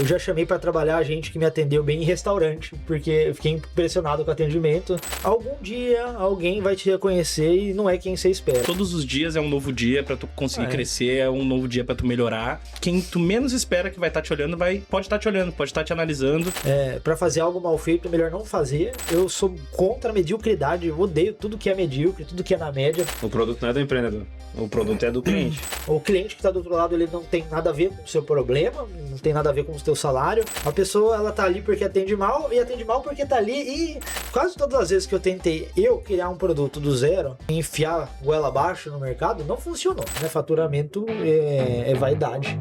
Eu já chamei para trabalhar gente que me atendeu bem em restaurante, porque eu fiquei impressionado com o atendimento. Algum dia alguém vai te reconhecer e não é quem você espera. Todos os dias é um novo dia pra tu conseguir crescer, é um novo dia pra tu melhorar. Quem tu menos espera que vai estar te olhando, pode estar te olhando, pode estar te analisando. Para fazer algo mal feito, é melhor não fazer. Eu sou contra a mediocridade, eu odeio tudo que é medíocre, tudo que é na média. O produto não é do empreendedor, o produto é do cliente. O cliente que tá do outro lado, ele não tem nada a ver com o seu problema, não tem nada a ver com o seu salário. A pessoa, ela tá ali porque atende mal, e atende mal porque tá ali. E quase todas as vezes que eu tentei criar um produto do zero, enfiar goela abaixo no mercado, não funcionou, né? Faturamento é vaidade.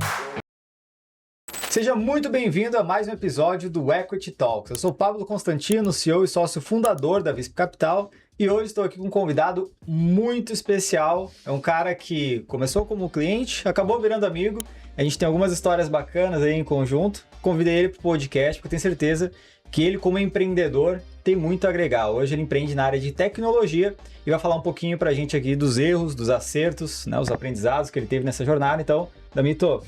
Seja muito bem-vindo a mais um episódio do Equity Talks. Eu sou Pablo Constantino, CEO e sócio fundador da Visp Capital, e hoje estou aqui com um convidado muito especial. É um cara que começou como cliente, acabou virando amigo. A gente tem algumas histórias bacanas aí em conjunto. Convidei ele para o podcast, porque eu tenho certeza que ele, como empreendedor, tem muito a agregar. Hoje ele empreende na área de tecnologia e vai falar um pouquinho para a gente aqui dos erros, dos acertos, né, os aprendizados que ele teve nessa jornada. Então, Damito,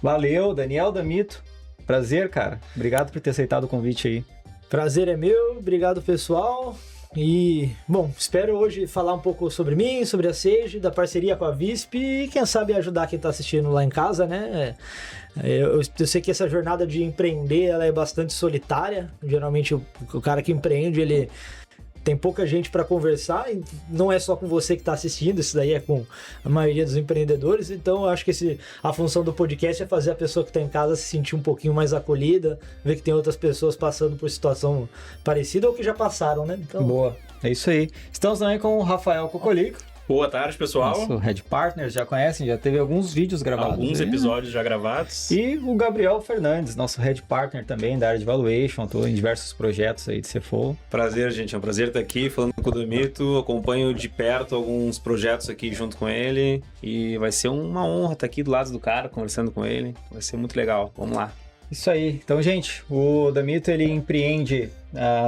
valeu, Daniel Damito. Prazer, cara. Obrigado por ter aceitado o convite aí. Prazer é meu, obrigado pessoal. E, bom, espero hoje falar um pouco sobre mim, sobre a Sage, da parceria com a Visp e quem sabe ajudar quem tá assistindo lá em casa, né? Eu sei que essa jornada de empreender, ela é bastante solitária. Geralmente o cara que empreende, ele tem pouca gente para conversar, e não é só com você que está assistindo, isso daí é com a maioria dos empreendedores. Então eu acho que a função do podcast é fazer a pessoa que está em casa se sentir um pouquinho mais acolhida, ver que tem outras pessoas passando por situação parecida ou que já passaram, né? Então... Boa, é isso aí. Estamos também com o Rafael Cocolico. Boa tarde, pessoal. Nosso Head Partners, já conhecem, já teve alguns vídeos gravados. Alguns episódios já gravados. E o Gabriel Fernandes, nosso Head Partner também da área de Valuation, estou em diversos projetos aí de CFO. Prazer, gente, é um prazer estar aqui falando com o Damito, acompanho de perto alguns projetos aqui junto com ele e vai ser uma honra estar aqui do lado do cara, conversando com ele, vai ser muito legal, vamos lá. Isso aí, então gente, o Damito ele empreende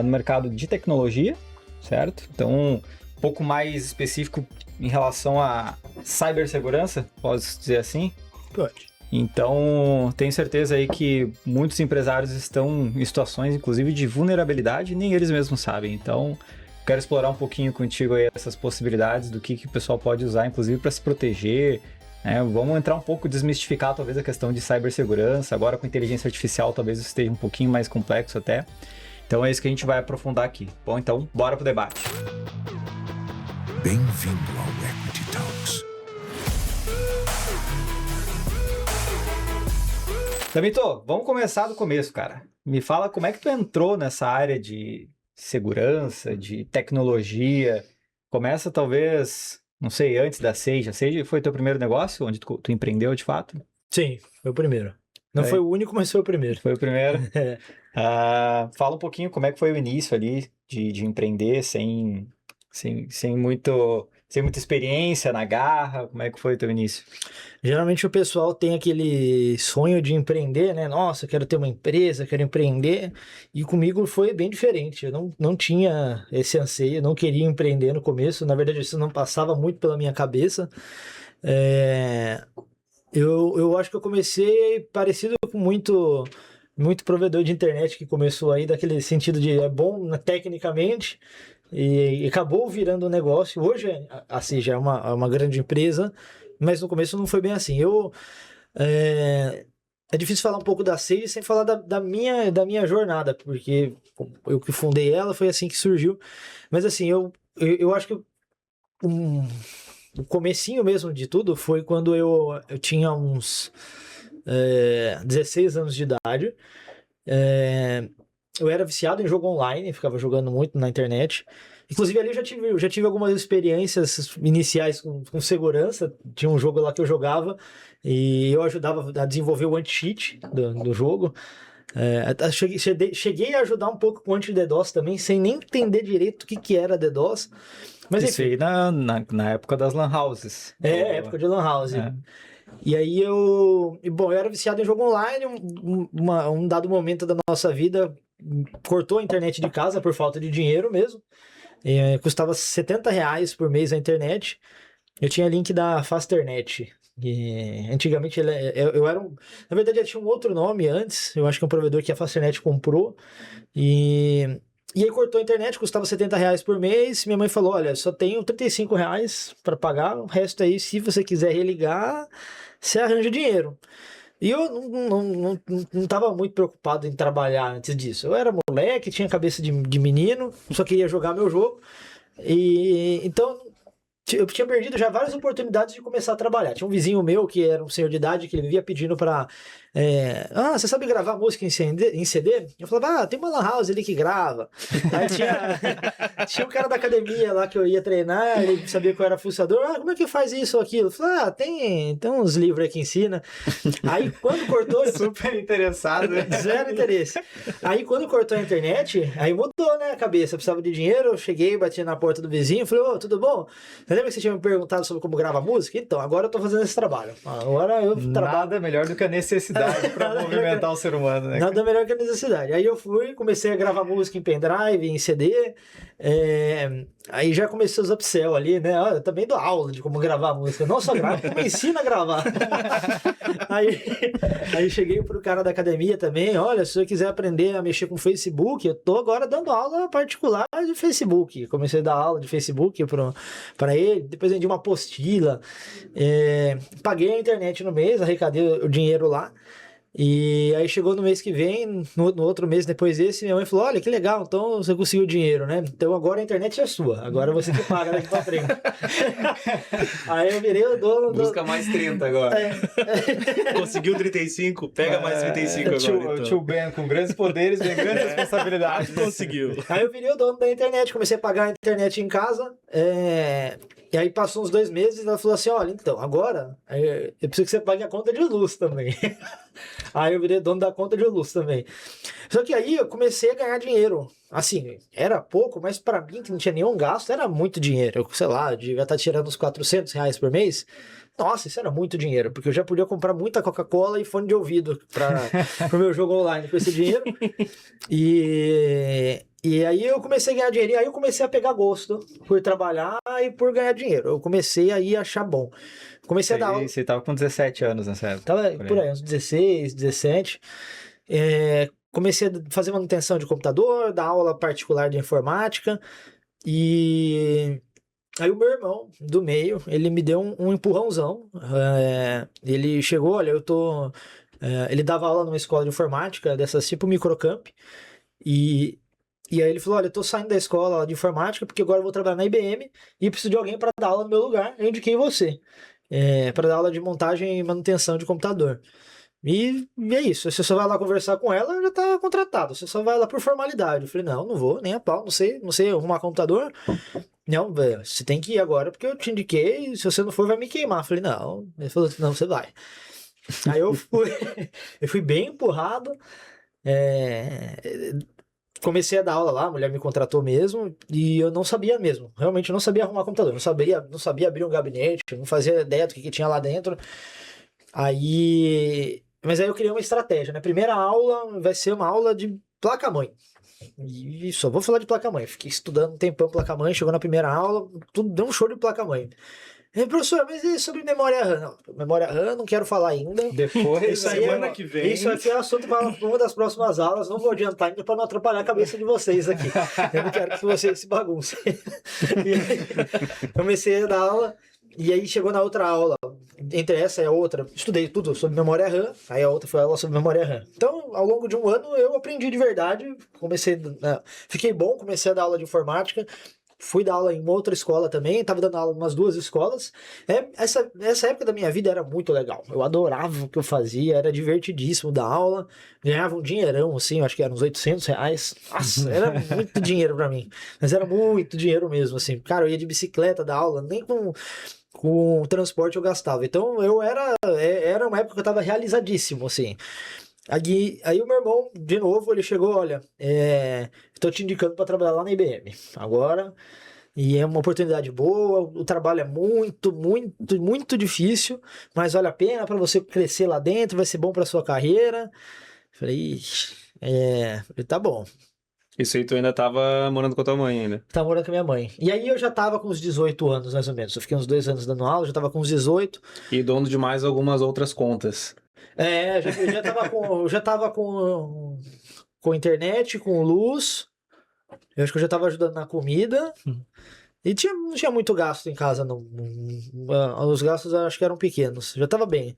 no mercado de tecnologia, certo? Então, um pouco mais específico em relação a cibersegurança, posso dizer assim? Pode. Então, tenho certeza aí que muitos empresários estão em situações, inclusive, de vulnerabilidade, e nem eles mesmos sabem. Então, quero explorar um pouquinho contigo aí essas possibilidades do que o pessoal pode usar, inclusive, para se proteger, né? Vamos entrar um pouco, desmistificar talvez a questão de cibersegurança. Agora, com inteligência artificial, talvez isso esteja um pouquinho mais complexo até. Então, é isso que a gente vai aprofundar aqui. Bom, então, bora pro debate. Bem-vindo ao Equity Talks. Damito, vamos começar do começo, cara. Me fala como é que tu entrou nessa área de segurança, de tecnologia. Começa talvez, não sei, antes da Sage. A Sage foi teu primeiro negócio, onde tu empreendeu de fato? Sim, foi o primeiro. Não foi o único, mas foi o primeiro. Foi o primeiro. Fala um pouquinho como é que foi o início ali de empreender sem muita experiência na garra. Como é que foi o teu início? Geralmente o pessoal tem aquele sonho de empreender, né? Nossa, eu quero ter uma empresa, quero empreender. E comigo foi bem diferente. Eu não tinha esse anseio, eu não queria empreender no começo. Na verdade, isso não passava muito pela minha cabeça. Eu acho que eu comecei parecido com muito provedor de internet que começou aí, daquele sentido de é bom tecnicamente, e acabou virando um negócio. Hoje, assim, já é uma grande empresa, mas no começo não foi bem assim. É difícil falar um pouco da Sage sem falar da minha jornada, porque eu que fundei ela, foi assim que surgiu. Mas assim, eu acho que o comecinho mesmo de tudo foi quando eu tinha uns 16 anos de idade. Eu era viciado em jogo online, ficava jogando muito na internet. Inclusive ali eu já tive algumas experiências iniciais com segurança. Tinha um jogo lá que eu jogava e eu ajudava a desenvolver o anti-cheat do jogo. Cheguei a ajudar um pouco com anti-DDoS também, sem nem entender direito o que era DDoS. Mas isso enfim, aí na época das lan houses. Época de lan house. E aí eu era viciado em jogo online. Um dado momento da nossa vida cortou a internet de casa por falta de dinheiro mesmo. Custava R$70 por mês a internet. Eu tinha link da Fasternet. E antigamente eu era um. Na verdade, ele tinha um outro nome antes. Eu acho que é um provedor que a Fasternet comprou. E aí cortou a internet, custava R$ 70 por mês. Minha mãe falou: olha, só tenho R$ 35 para pagar. O resto aí, se você quiser religar, você arranja dinheiro. E eu não tava muito preocupado em trabalhar antes disso. Eu era moleque, tinha cabeça de menino, só queria jogar meu jogo. E então eu tinha perdido já várias oportunidades de começar a trabalhar. Tinha um vizinho meu que era um senhor de idade que ele vivia pedindo pra. Você sabe gravar música em CD? Eu falava, tem uma lan house ali que grava. Aí tinha um cara da academia lá que eu ia treinar, ele sabia que eu era fuçador. Como é que faz isso ou aquilo? Eu falei, tem uns livros aí que ensina. Aí quando cortou. Super interessado, né? Zero interesse. Aí quando cortou a internet, aí mudou, né, a cabeça. Eu precisava de dinheiro, eu cheguei, bati na porta do vizinho, falei, tudo bom? Você lembra que você tinha me perguntado sobre como grava música? Então, agora eu tô fazendo esse trabalho. Agora eu trabalho. Nada melhor do que a necessidade para movimentar o ser humano, né? Nada melhor que a necessidade. Aí eu comecei a gravar música em pendrive, em CD. Aí já comecei os upsell ali, né? Eu também dou aula de como gravar música. Não só gravo, como ensino a gravar. Aí cheguei pro cara da academia também. Olha, se você quiser aprender a mexer com Facebook, eu tô agora dando aula particular de Facebook. Comecei a dar aula de Facebook para ele. Depois vendi uma apostila. Paguei a internet no mês, arrecadei o dinheiro lá. E aí chegou no mês que vem, no outro mês depois desse, minha mãe falou, olha que legal, então você conseguiu dinheiro, né? Então agora a internet é sua, agora você que paga daqui pra frente. Aí eu virei o dono. Busca mais 30 agora. Conseguiu 35, pega mais 35 agora. Então. Tio Ben, com grandes poderes e grandes responsabilidades. Conseguiu. Aí eu virei o dono da internet, comecei a pagar a internet em casa. E aí passou uns 2 meses e ela falou assim, olha, então, agora eu preciso que você pague a conta de luz também. Aí eu virei dono da conta de luz também. Só que aí eu comecei a ganhar dinheiro. Assim, era pouco, mas pra mim, que não tinha nenhum gasto, era muito dinheiro. Eu, sei lá, eu devia estar tirando uns R$ 400 por mês. Nossa, isso era muito dinheiro, porque eu já podia comprar muita Coca-Cola e fone de ouvido pro meu jogo online com esse dinheiro. E aí eu comecei a ganhar dinheiro, e aí eu comecei a pegar gosto por trabalhar e por ganhar dinheiro. Eu comecei aí a achar bom. Comecei a dar aula. Você tava com 17 anos nessa época? Tava por aí, uns 16, 17. Comecei a fazer manutenção de computador, dar aula particular de informática. E aí o meu irmão do meio, ele me deu um empurrãozão. Ele chegou, olha, ele dava aula numa escola de informática, dessas tipo microcamp. E aí ele falou, olha, eu tô saindo da escola de informática porque agora eu vou trabalhar na IBM e preciso de alguém para dar aula no meu lugar. Eu indiquei você, para dar aula de montagem e manutenção de computador. E é isso, você só vai lá conversar com ela, já tá contratado. Você só vai lá por formalidade. Eu falei, não vou, nem a pau, não sei arrumar computador. Não, velho, você tem que ir agora porque eu te indiquei, se você não for vai me queimar. Eu falei, não. Ele falou, não, você vai. Aí eu fui bem empurrado. Comecei a dar aula lá, a mulher me contratou mesmo, e eu não sabia mesmo, realmente eu não sabia arrumar computador, não sabia abrir um gabinete, não fazia ideia do que tinha lá dentro. Mas aí eu criei uma estratégia, né? Primeira aula vai ser uma aula de placa-mãe. E só vou falar de placa-mãe. Fiquei estudando um tempão placa-mãe, chegou na primeira aula, tudo deu um show de placa-mãe. Professor, mas e sobre memória RAM? Não, memória RAM não quero falar ainda. Depois, semana que vem. Isso aqui é assunto para uma das próximas aulas. Não vou adiantar ainda para não atrapalhar a cabeça de vocês aqui. Eu não quero que vocês se baguncem. E aí, comecei a dar aula. E aí chegou na outra aula, entre essa e a outra, estudei tudo sobre memória RAM, aí a outra foi aula sobre memória RAM. Então, ao longo de um ano, eu aprendi de verdade, fiquei bom, comecei a dar aula de informática, fui dar aula em uma outra escola também, estava dando aula em umas 2 escolas. Essa época da minha vida era muito legal, eu adorava o que eu fazia, era divertidíssimo dar aula, ganhava um dinheirão, assim, eu acho que era uns R$ 800. Nossa, era muito dinheiro pra mim, mas era muito dinheiro mesmo, assim. Cara, eu ia de bicicleta dar aula, nem com transporte eu gastava. Então era uma época que eu tava realizadíssimo, assim. Aí o meu irmão, de novo, ele chegou, olha, estou te indicando para trabalhar lá na IBM agora, e é uma oportunidade boa, o trabalho é muito, muito, muito difícil, mas vale a pena para você crescer lá dentro, vai ser bom para sua carreira. Falei, tá bom. Isso aí tu ainda tava morando com a tua mãe ainda. Tava morando com a minha mãe. E aí eu já tava com uns 18 anos, mais ou menos. Eu fiquei uns 2 anos dando aula, já tava com uns 18. E dono de mais algumas outras contas. Eu já tava com internet, com luz. Eu acho que eu já tava ajudando na comida. E não tinha muito gasto em casa, não. Os gastos eu acho que eram pequenos. Já tava bem.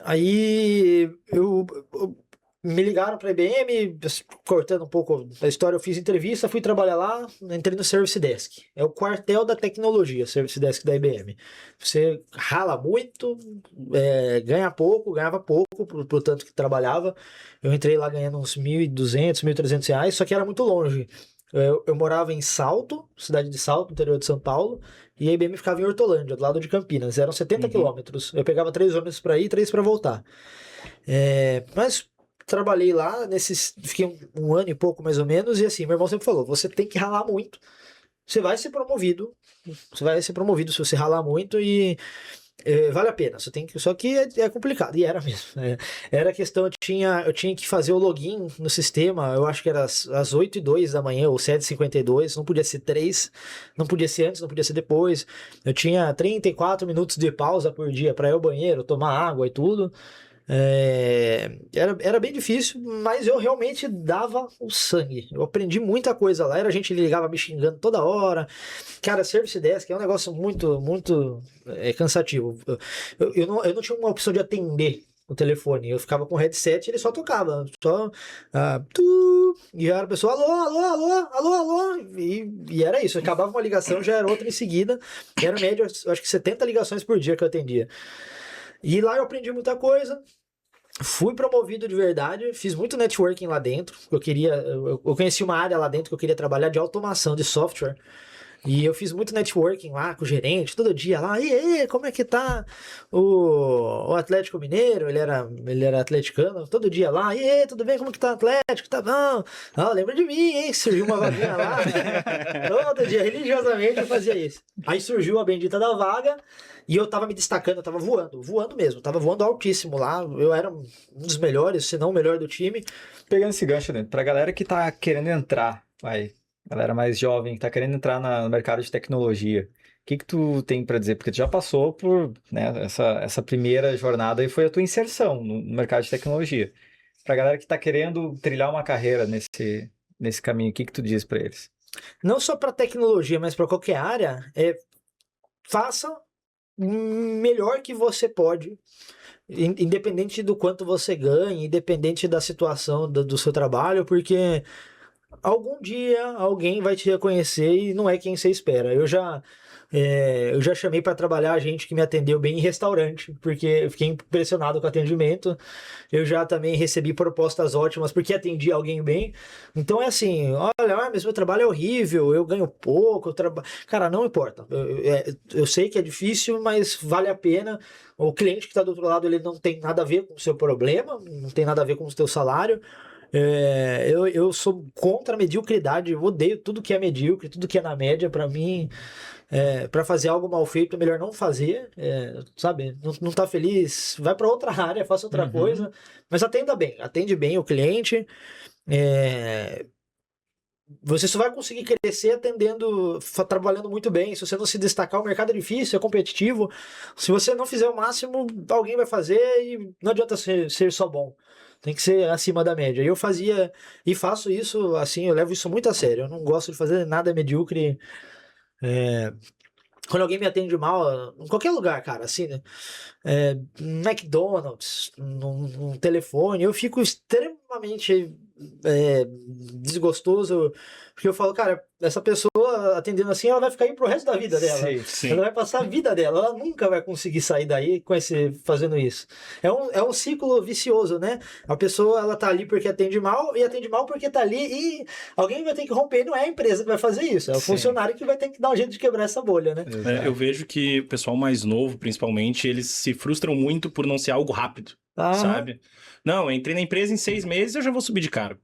Aí me ligaram pra IBM, cortando um pouco da história, eu fiz entrevista, fui trabalhar lá, entrei no Service Desk. É o quartel da tecnologia, Service Desk da IBM. Você rala muito, ganhava pouco pro tanto que trabalhava. Eu entrei lá ganhando uns 1.200, 1.300 reais, só que era muito longe. Eu morava em Salto, cidade de Salto, interior de São Paulo, e a IBM ficava em Hortolândia, do lado de Campinas. Eram 70 quilômetros. Eu pegava 3 ônibus para ir e 3 para voltar. Mas trabalhei lá, fiquei um ano e pouco mais ou menos, e assim, meu irmão sempre falou, você tem que ralar muito, você vai ser promovido se você ralar muito e vale a pena, só que é complicado, e era mesmo. Era questão, eu tinha que fazer o login no sistema, eu acho que era às 8h02 da manhã, ou 7h52, não podia ser 3, não podia ser antes, não podia ser depois. Eu tinha 34 minutos de pausa por dia para ir ao banheiro, tomar água e tudo. Era bem difícil, mas eu realmente dava o sangue. Eu aprendi muita coisa lá. A gente ligava me xingando toda hora. Cara, Service Desk é um negócio muito, muito cansativo. Eu não tinha uma opção de atender o telefone. Eu ficava com o headset e ele só tocava. E era a pessoa, alô, alô, alô, alô, alô. E era isso. Acabava uma ligação, já era outra em seguida. Era média, acho que 70 ligações por dia que eu atendia. E lá eu aprendi muita coisa. Fui promovido de verdade, fiz muito networking lá dentro. Eu conheci uma área lá dentro que eu queria trabalhar de automação de software. E eu fiz muito networking lá com o gerente, todo dia lá. E aí, como é que tá o Atlético Mineiro? Ele era atleticano, todo dia lá. E aí, tudo bem? Como que tá o Atlético? Tá bom? Lembra de mim, hein? Surgiu uma vaguinha lá. Todo dia, religiosamente, eu fazia isso. Aí surgiu a bendita da vaga. E eu tava me destacando, eu tava voando mesmo, tava voando altíssimo lá, eu era um dos melhores, se não o melhor do time. Pegando esse gancho, né, pra galera que tá querendo entrar, galera mais jovem, que tá querendo entrar no mercado de tecnologia, o que tu tem pra dizer? Porque tu já passou por, né, essa primeira jornada e foi a tua inserção no mercado de tecnologia. Pra galera que tá querendo trilhar uma carreira nesse caminho, o que tu diz pra eles? Não só pra tecnologia, mas pra qualquer área, faça melhor que você pode, independente do quanto você ganha, independente da situação do seu trabalho, porque algum dia alguém vai te reconhecer e não é quem você espera. Eu já chamei para trabalhar gente que me atendeu bem em restaurante, porque eu fiquei impressionado com o atendimento. Eu já também recebi propostas ótimas porque atendi alguém bem. Então é assim, olha, mas meu trabalho é horrível, eu ganho pouco, cara, não importa. Eu sei que é difícil, mas vale a pena. O cliente que está do outro lado, ele não tem nada a ver com o seu problema, não tem nada a ver com o seu salário. Eu sou contra a mediocridade, eu odeio tudo que é medíocre, tudo que é na média. Para mim, para fazer algo mal feito é melhor não fazer, sabe? Não tá feliz, vai para outra área, faça outra coisa, mas atende bem o cliente. Você só vai conseguir crescer trabalhando muito bem. Se você não se destacar, o mercado é difícil, é competitivo. Se você não fizer o máximo, alguém vai fazer e não adianta ser só bom. Tem que ser acima da média. Eu fazia e faço isso, assim, eu levo isso muito a sério. Eu não gosto de fazer nada medíocre. Quando alguém me atende mal, em qualquer lugar, cara, assim, né? McDonald's, num telefone, eu fico extremamente desgostoso, porque eu falo, cara, essa pessoa atendendo assim, ela vai ficar aí pro resto da vida dela. Sim. Ela vai passar a vida dela, ela nunca vai conseguir sair daí fazendo isso. É um ciclo vicioso, né? A pessoa, ela tá ali porque atende mal, e atende mal porque tá ali, e alguém vai ter que romper, não é a empresa que vai fazer isso, é o funcionário que vai ter que dar um jeito de quebrar essa bolha, né? Eu vejo que o pessoal mais novo, principalmente, eles se frustram muito por não ser algo rápido, sabe? Não, eu entrei na empresa em 6 meses, eu já vou subir de cargo.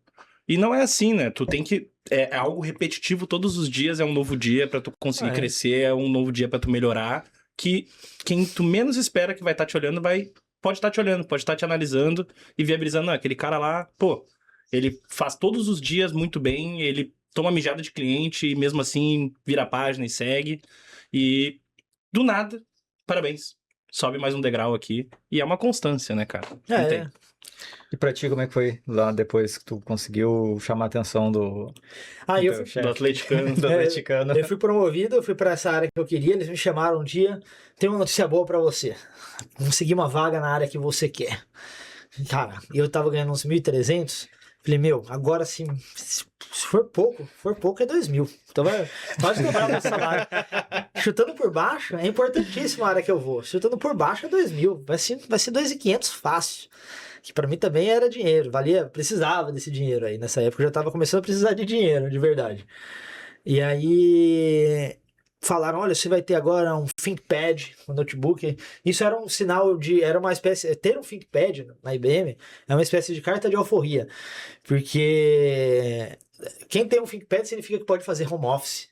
E não é assim, né? Tu tem que... É algo repetitivo, todos os dias é um novo dia pra tu conseguir crescer, é um novo dia pra tu melhorar, que quem tu menos espera que vai estar te olhando, pode estar te olhando, pode estar te analisando e viabilizando. Não, aquele cara lá, pô, Ele faz todos os dias muito bem, ele toma mijada de cliente e mesmo assim vira a página e segue. E do nada, parabéns. Sobe mais um degrau aqui. E é uma constância, né, cara? Não tem. E pra ti, como é que foi lá depois que tu conseguiu chamar a atenção do Eu teu fui, chefe? Do atleticano. Do atleticano. eu fui promovido, eu fui pra essa área que eu queria, eles me chamaram um dia, tem uma notícia boa pra você. Vamos conseguir uma vaga na área que você quer. Cara, eu tava ganhando uns 1.300, falei, meu, agora sim, se for pouco é 2.000. Então pode dobrar meu salário. Chutando por baixo, é importantíssimo a área que eu vou. Chutando por baixo é 2.000, vai ser 2.500 fácil. Que pra mim também era dinheiro, precisava desse dinheiro aí. Nessa época eu já tava começando a precisar de dinheiro, de verdade. E aí falaram, olha, você vai ter agora um ThinkPad no notebook. Isso era um sinal era uma espécie, ter um ThinkPad na IBM é uma espécie de carta de alforria, porque quem tem um ThinkPad significa que pode fazer home office.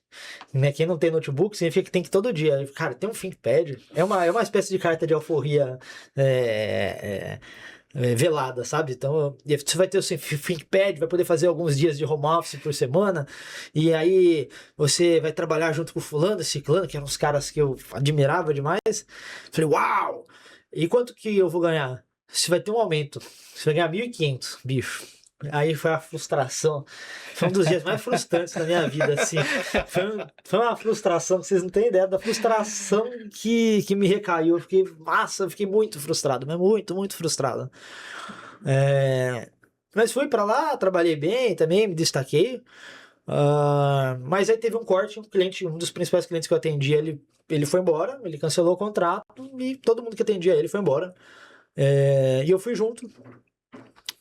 Né? Quem não tem notebook significa que tem que todo dia. Cara, tem um ThinkPad, é uma espécie de carta de alforria velada, sabe? Então, você vai ter o seu ThinkPad, vai poder fazer alguns dias de home office por semana, e aí você vai trabalhar junto com o fulano e ciclano, que eram uns caras que eu admirava demais. Falei, uau! E quanto que eu vou ganhar? Você vai ter um aumento. Você vai ganhar 1.500, bicho. Aí foi a frustração. Foi um dos dias mais frustrantes da minha vida, assim. Foi uma frustração, que vocês não têm ideia da frustração que me recaiu. Eu fiquei muito frustrado, mas muito, muito frustrado. Mas fui pra lá, trabalhei bem também, me destaquei. Mas aí teve um corte, um dos principais clientes que eu atendia, ele foi embora, ele cancelou o contrato e todo mundo que atendia ele foi embora. E eu fui junto.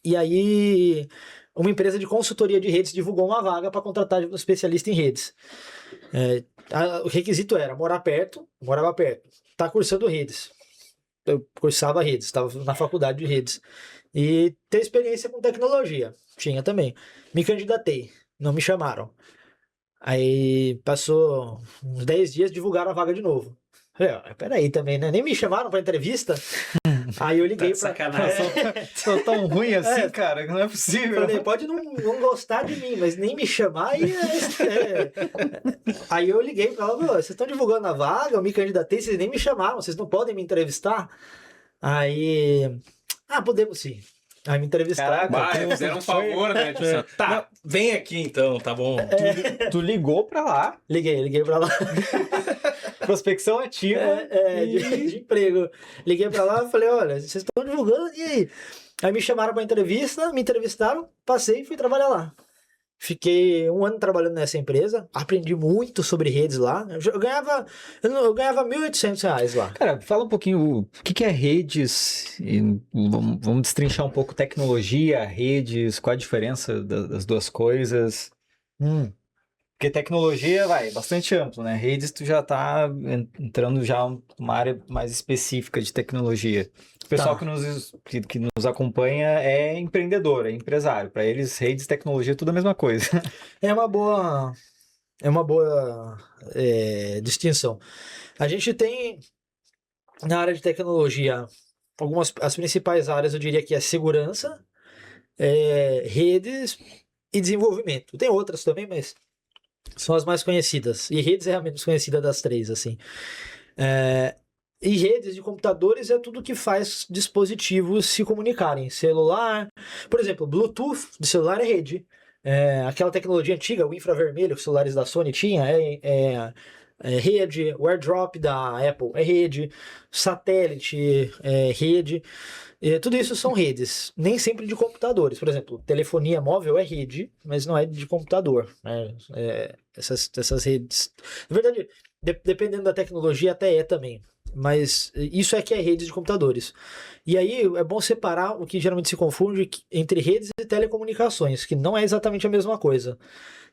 E aí, uma empresa de consultoria de redes divulgou uma vaga para contratar um especialista em redes. O requisito era morava perto, tá cursando redes. Eu cursava redes, estava na faculdade de redes. E ter experiência com tecnologia, tinha também. Me candidatei, não me chamaram. Aí passou uns 10 dias, divulgaram a vaga de novo. Falei, peraí também, né? Nem me chamaram pra entrevista. Aí eu liguei pra... Sacanagem. Sou tão ruim assim, cara, não é possível. Falei, pode não gostar de mim, mas nem me chamar. Aí eu liguei pra ela, vocês estão divulgando a vaga, eu me candidatei, vocês nem me chamaram, vocês não podem me entrevistar? Aí, podemos sim. Aí me entrevistaram. Caraca, fizeram um favor, né? Tipo, assim, Tá, vem aqui então, tá bom. Tu ligou pra lá. Liguei pra lá. Prospecção ativa. De emprego. Liguei pra lá e falei, olha, vocês estão divulgando, e aí? Aí me chamaram pra entrevista, me entrevistaram, passei e fui trabalhar lá. Fiquei 1 ano trabalhando nessa empresa, aprendi muito sobre redes lá. Eu ganhava R$1.800 lá. Cara, fala um pouquinho o que é redes, e vamos destrinchar um pouco tecnologia, redes, qual a diferença das duas coisas. Porque tecnologia, é bastante amplo, né? Redes, tu já tá entrando já numa área mais específica de tecnologia. O pessoal que nos acompanha é empreendedor, é empresário. Para eles, redes e tecnologia, tudo a mesma coisa. É uma boa distinção. A gente tem, na área de tecnologia, as principais áreas, eu diria que é segurança, redes e desenvolvimento. Tem outras também, mas são as mais conhecidas. E redes é a menos conhecida das três, assim. E redes de computadores é tudo que faz dispositivos se comunicarem. Celular, por exemplo, Bluetooth de celular é rede. Aquela tecnologia antiga, o infravermelho que os celulares da Sony tinham, rede. O AirDrop da Apple é rede. Satélite é rede. Tudo isso são redes, nem sempre de computadores. Por exemplo, telefonia móvel é rede, mas não é de computador. Né? Essas redes. Na verdade, dependendo da tecnologia, até é também. Mas isso é que é rede de computadores. E aí é bom separar o que geralmente se confunde entre redes e telecomunicações, que não é exatamente a mesma coisa.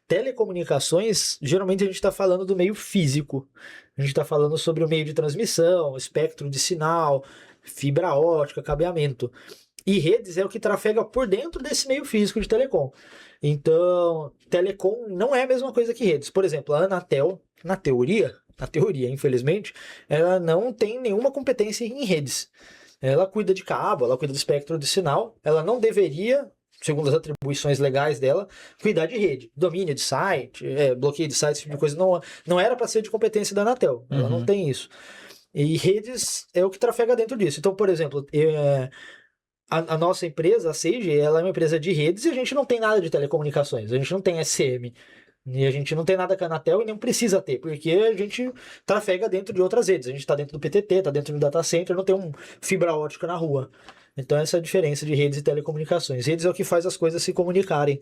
Telecomunicações, geralmente a gente está falando do meio físico. A gente está falando sobre o meio de transmissão, espectro de sinal, fibra ótica, cabeamento. E redes é o que trafega por dentro desse meio físico de telecom. Então, telecom não é a mesma coisa que redes. Por exemplo, a Anatel, na teoria, infelizmente, ela não tem nenhuma competência em redes. Ela cuida de cabo, ela cuida do espectro de sinal, ela não deveria segundo as atribuições legais dela, cuidar de rede, domínio de site, bloqueio de site, esse tipo de coisa. Não era para ser de competência da Anatel, ela não tem isso. E redes é o que trafega dentro disso. Então, por exemplo, a nossa empresa, a Sage, ela é uma empresa de redes e a gente não tem nada de telecomunicações, a gente não tem SM. E a gente não tem nada com a Anatel e nem precisa ter, porque a gente trafega dentro de outras redes. A gente está dentro do PTT, está dentro do data center, não tem um fibra ótica na rua. Então essa é a diferença de redes e telecomunicações. Redes é o que faz as coisas se comunicarem,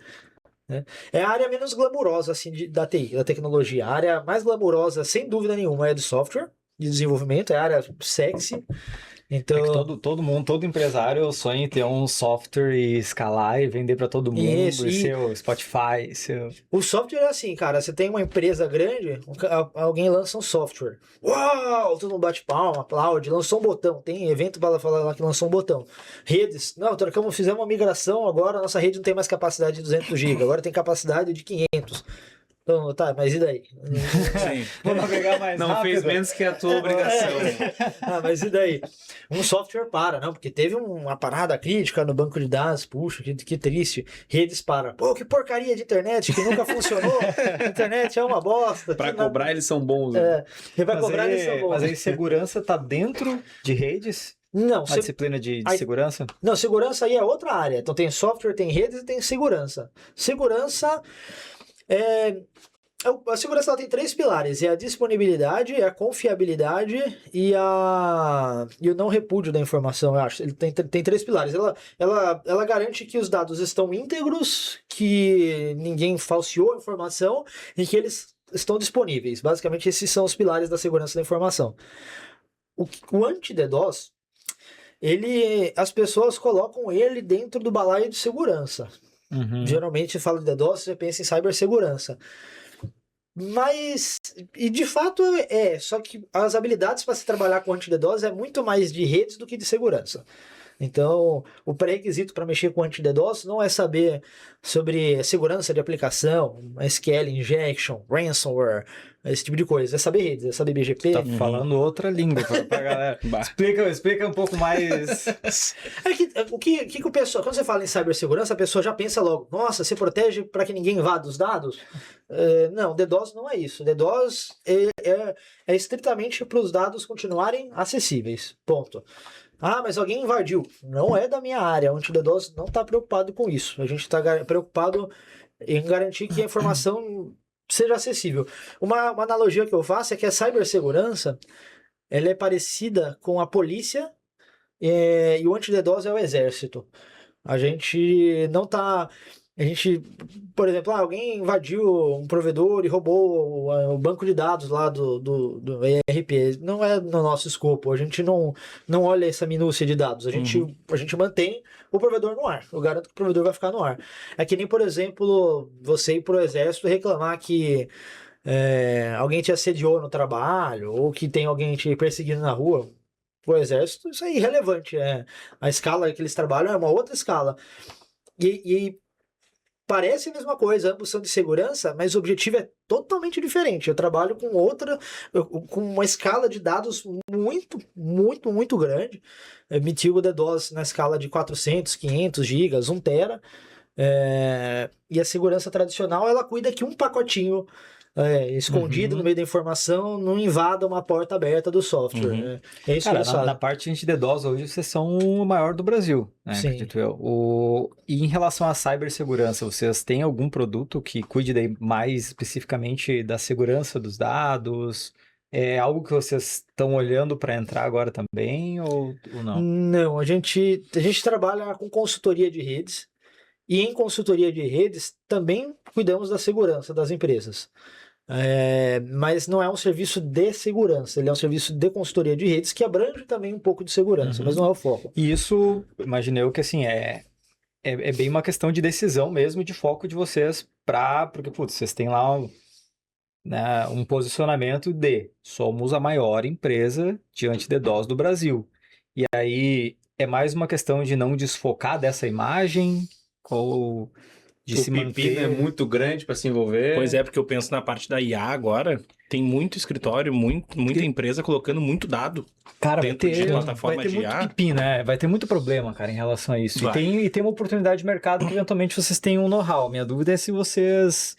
né? É a área menos glamurosa assim, da TI, da tecnologia. A área mais glamurosa, sem dúvida nenhuma, é de software, de desenvolvimento, é a área sexy. Então, É que todo mundo, todo empresário sonha em ter um software e escalar e vender para todo mundo, Isso, e e- seu Spotify, seu... o software é assim, cara. Você tem uma empresa grande, alguém lança um software. Uau! Todo mundo bate palma, aplaude, lançou um botão. Tem evento para falar lá que lançou um botão. Redes. Não, fizemos uma migração agora, nossa rede não tem mais capacidade de 200 GB, agora tem capacidade de 500. Então, tá, mas e daí? Sim. Vou navegar mais Não rápido. fez menos que a tua obrigação. Ah, mas e daí? Um software para, não? Porque teve uma parada crítica no banco de dados. Puxa, que triste. Redes para. Pô, que porcaria de internet que nunca funcionou. A internet é uma bosta. Pra que nada- cobrar, eles são bons. Né? E vai Mas cobrar aí, eles são bons. mas aí segurança tá dentro de redes? Não, A disciplina de aí- segurança? não, segurança aí é outra área. Então tem software, tem redes e tem segurança. Segurança a segurança ela tem 3 pilares: é a disponibilidade, é a confiabilidade e o não repúdio da informação, eu acho. Ele tem 3 pilares. Ela garante que os dados estão íntegros, que ninguém falseou a informação e que eles estão disponíveis. Basicamente, esses são os pilares da segurança da informação. O anti-DDoS, as pessoas colocam ele dentro do balaio de segurança. Geralmente, fala de DDoS, você pensa em cibersegurança. Mas, e de fato só que as habilidades para se trabalhar com anti-DDoS é muito mais de redes do que de segurança. Então, o pré-requisito para mexer com anti-DDoS não é saber sobre segurança de aplicação, SQL injection, ransomware, esse tipo de coisa. É saber redes, é saber BGP. Tá falando outra língua pra galera. Explica um pouco mais. O que o pessoal, quando você fala em cibersegurança, a pessoa já pensa logo, nossa, você protege para que ninguém invada os dados? Não, DDoS não é isso. DDoS é estritamente para os dados continuarem acessíveis. Ponto. Ah, mas alguém invadiu. Não é da minha área. O anti-DDoS não está preocupado com isso. A gente está preocupado em garantir que a informação seja acessível. Uma analogia que eu faço é que a cibersegurança ela é parecida com a polícia e o anti-DDoS é o exército. A gente não está... por exemplo, alguém invadiu um provedor e roubou o banco de dados lá do ERP. Não é no nosso escopo. A gente não olha essa minúcia de dados. A gente mantém o provedor no ar. Eu garanto que o provedor vai ficar no ar. É que nem, por exemplo, você ir pro exército e reclamar que alguém te assediou no trabalho ou que tem alguém te perseguindo na rua. O exército, isso é irrelevante. A escala que eles trabalham é uma outra escala. E parece a mesma coisa, ambos são de segurança, mas o objetivo é totalmente diferente. Eu trabalho com uma escala de dados muito, muito, muito grande. Eu mitigo DDoS na escala de 400, 500 gigas, 1 tera. E a segurança tradicional, ela cuida que um pacotinho escondido no meio da informação não invada uma porta aberta do software. Né? É isso que Cara, eles fazem. na parte anti-DDoS hoje vocês são o maior do Brasil, né? Sim. Acredito eu. E em relação à cibersegurança, vocês têm algum produto que cuide daí mais especificamente da segurança dos dados? É algo que vocês estão olhando para entrar agora também ou não? Não, a gente trabalha com consultoria de redes e em consultoria de redes também cuidamos da segurança das empresas. Mas não é um serviço de segurança, ele é um serviço de consultoria de redes que abrange também um pouco de segurança, mas não é o foco. E isso, imaginei eu que assim, é bem uma questão de decisão mesmo, de foco de vocês porque, putz, vocês têm lá um posicionamento de somos a maior empresa de anti-DDoS do Brasil. E aí é mais uma questão de não desfocar dessa imagem ou de O se pepino manter. é muito grande para se envolver. Pois é, porque eu penso na parte da IA agora, tem muito escritório, muita empresa colocando muito dado. Cara, dentro de plataforma vai ter de muito IA. pipi, né? Vai ter muito problema, cara, em relação a isso. Vai. E tem uma oportunidade de mercado que eventualmente vocês têm um know-how. Minha dúvida é se vocês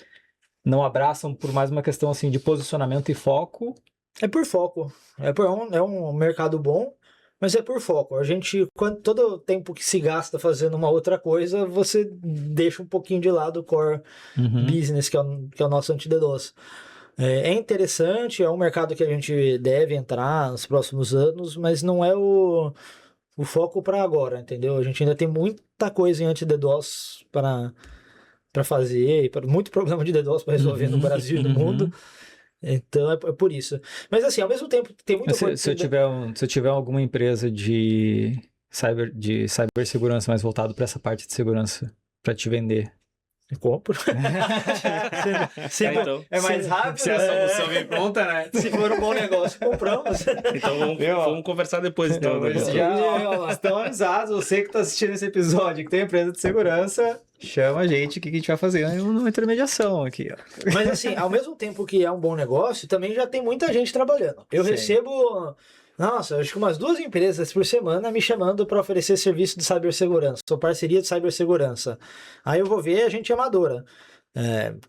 não abraçam por mais uma questão assim de posicionamento e foco. É por foco. É um mercado bom, mas é por foco. A gente, todo o tempo que se gasta fazendo uma outra coisa, você deixa um pouquinho de lado o core business, que é o nosso anti-DDoS. É interessante, é um mercado que a gente deve entrar nos próximos anos, mas não é o foco para agora, entendeu? A gente ainda tem muita coisa em anti-DDoS para fazer, muito problema de DDoS para resolver no Brasil e no mundo. Então é por isso. Mas assim, ao mesmo tempo, tem muita coisa. Se eu tiver alguma empresa de cibersegurança mais voltado para essa parte de segurança para te vender. Compro. Então, É mais rápido. Se a solução vem pronta, né? Se for um bom negócio, compramos. então vamos conversar depois. Então, né? Estão avisados, você que está assistindo esse episódio, que tem empresa de segurança, chama a gente, o que a gente vai fazer numa intermediação aqui, ó. Mas assim, ao mesmo tempo que é um bom negócio, também já tem muita gente trabalhando. Eu Sim. recebo, acho que umas 2 empresas por semana me chamando para oferecer serviço de cibersegurança, ou parceria de cibersegurança. Aí eu vou ver a gente amadora.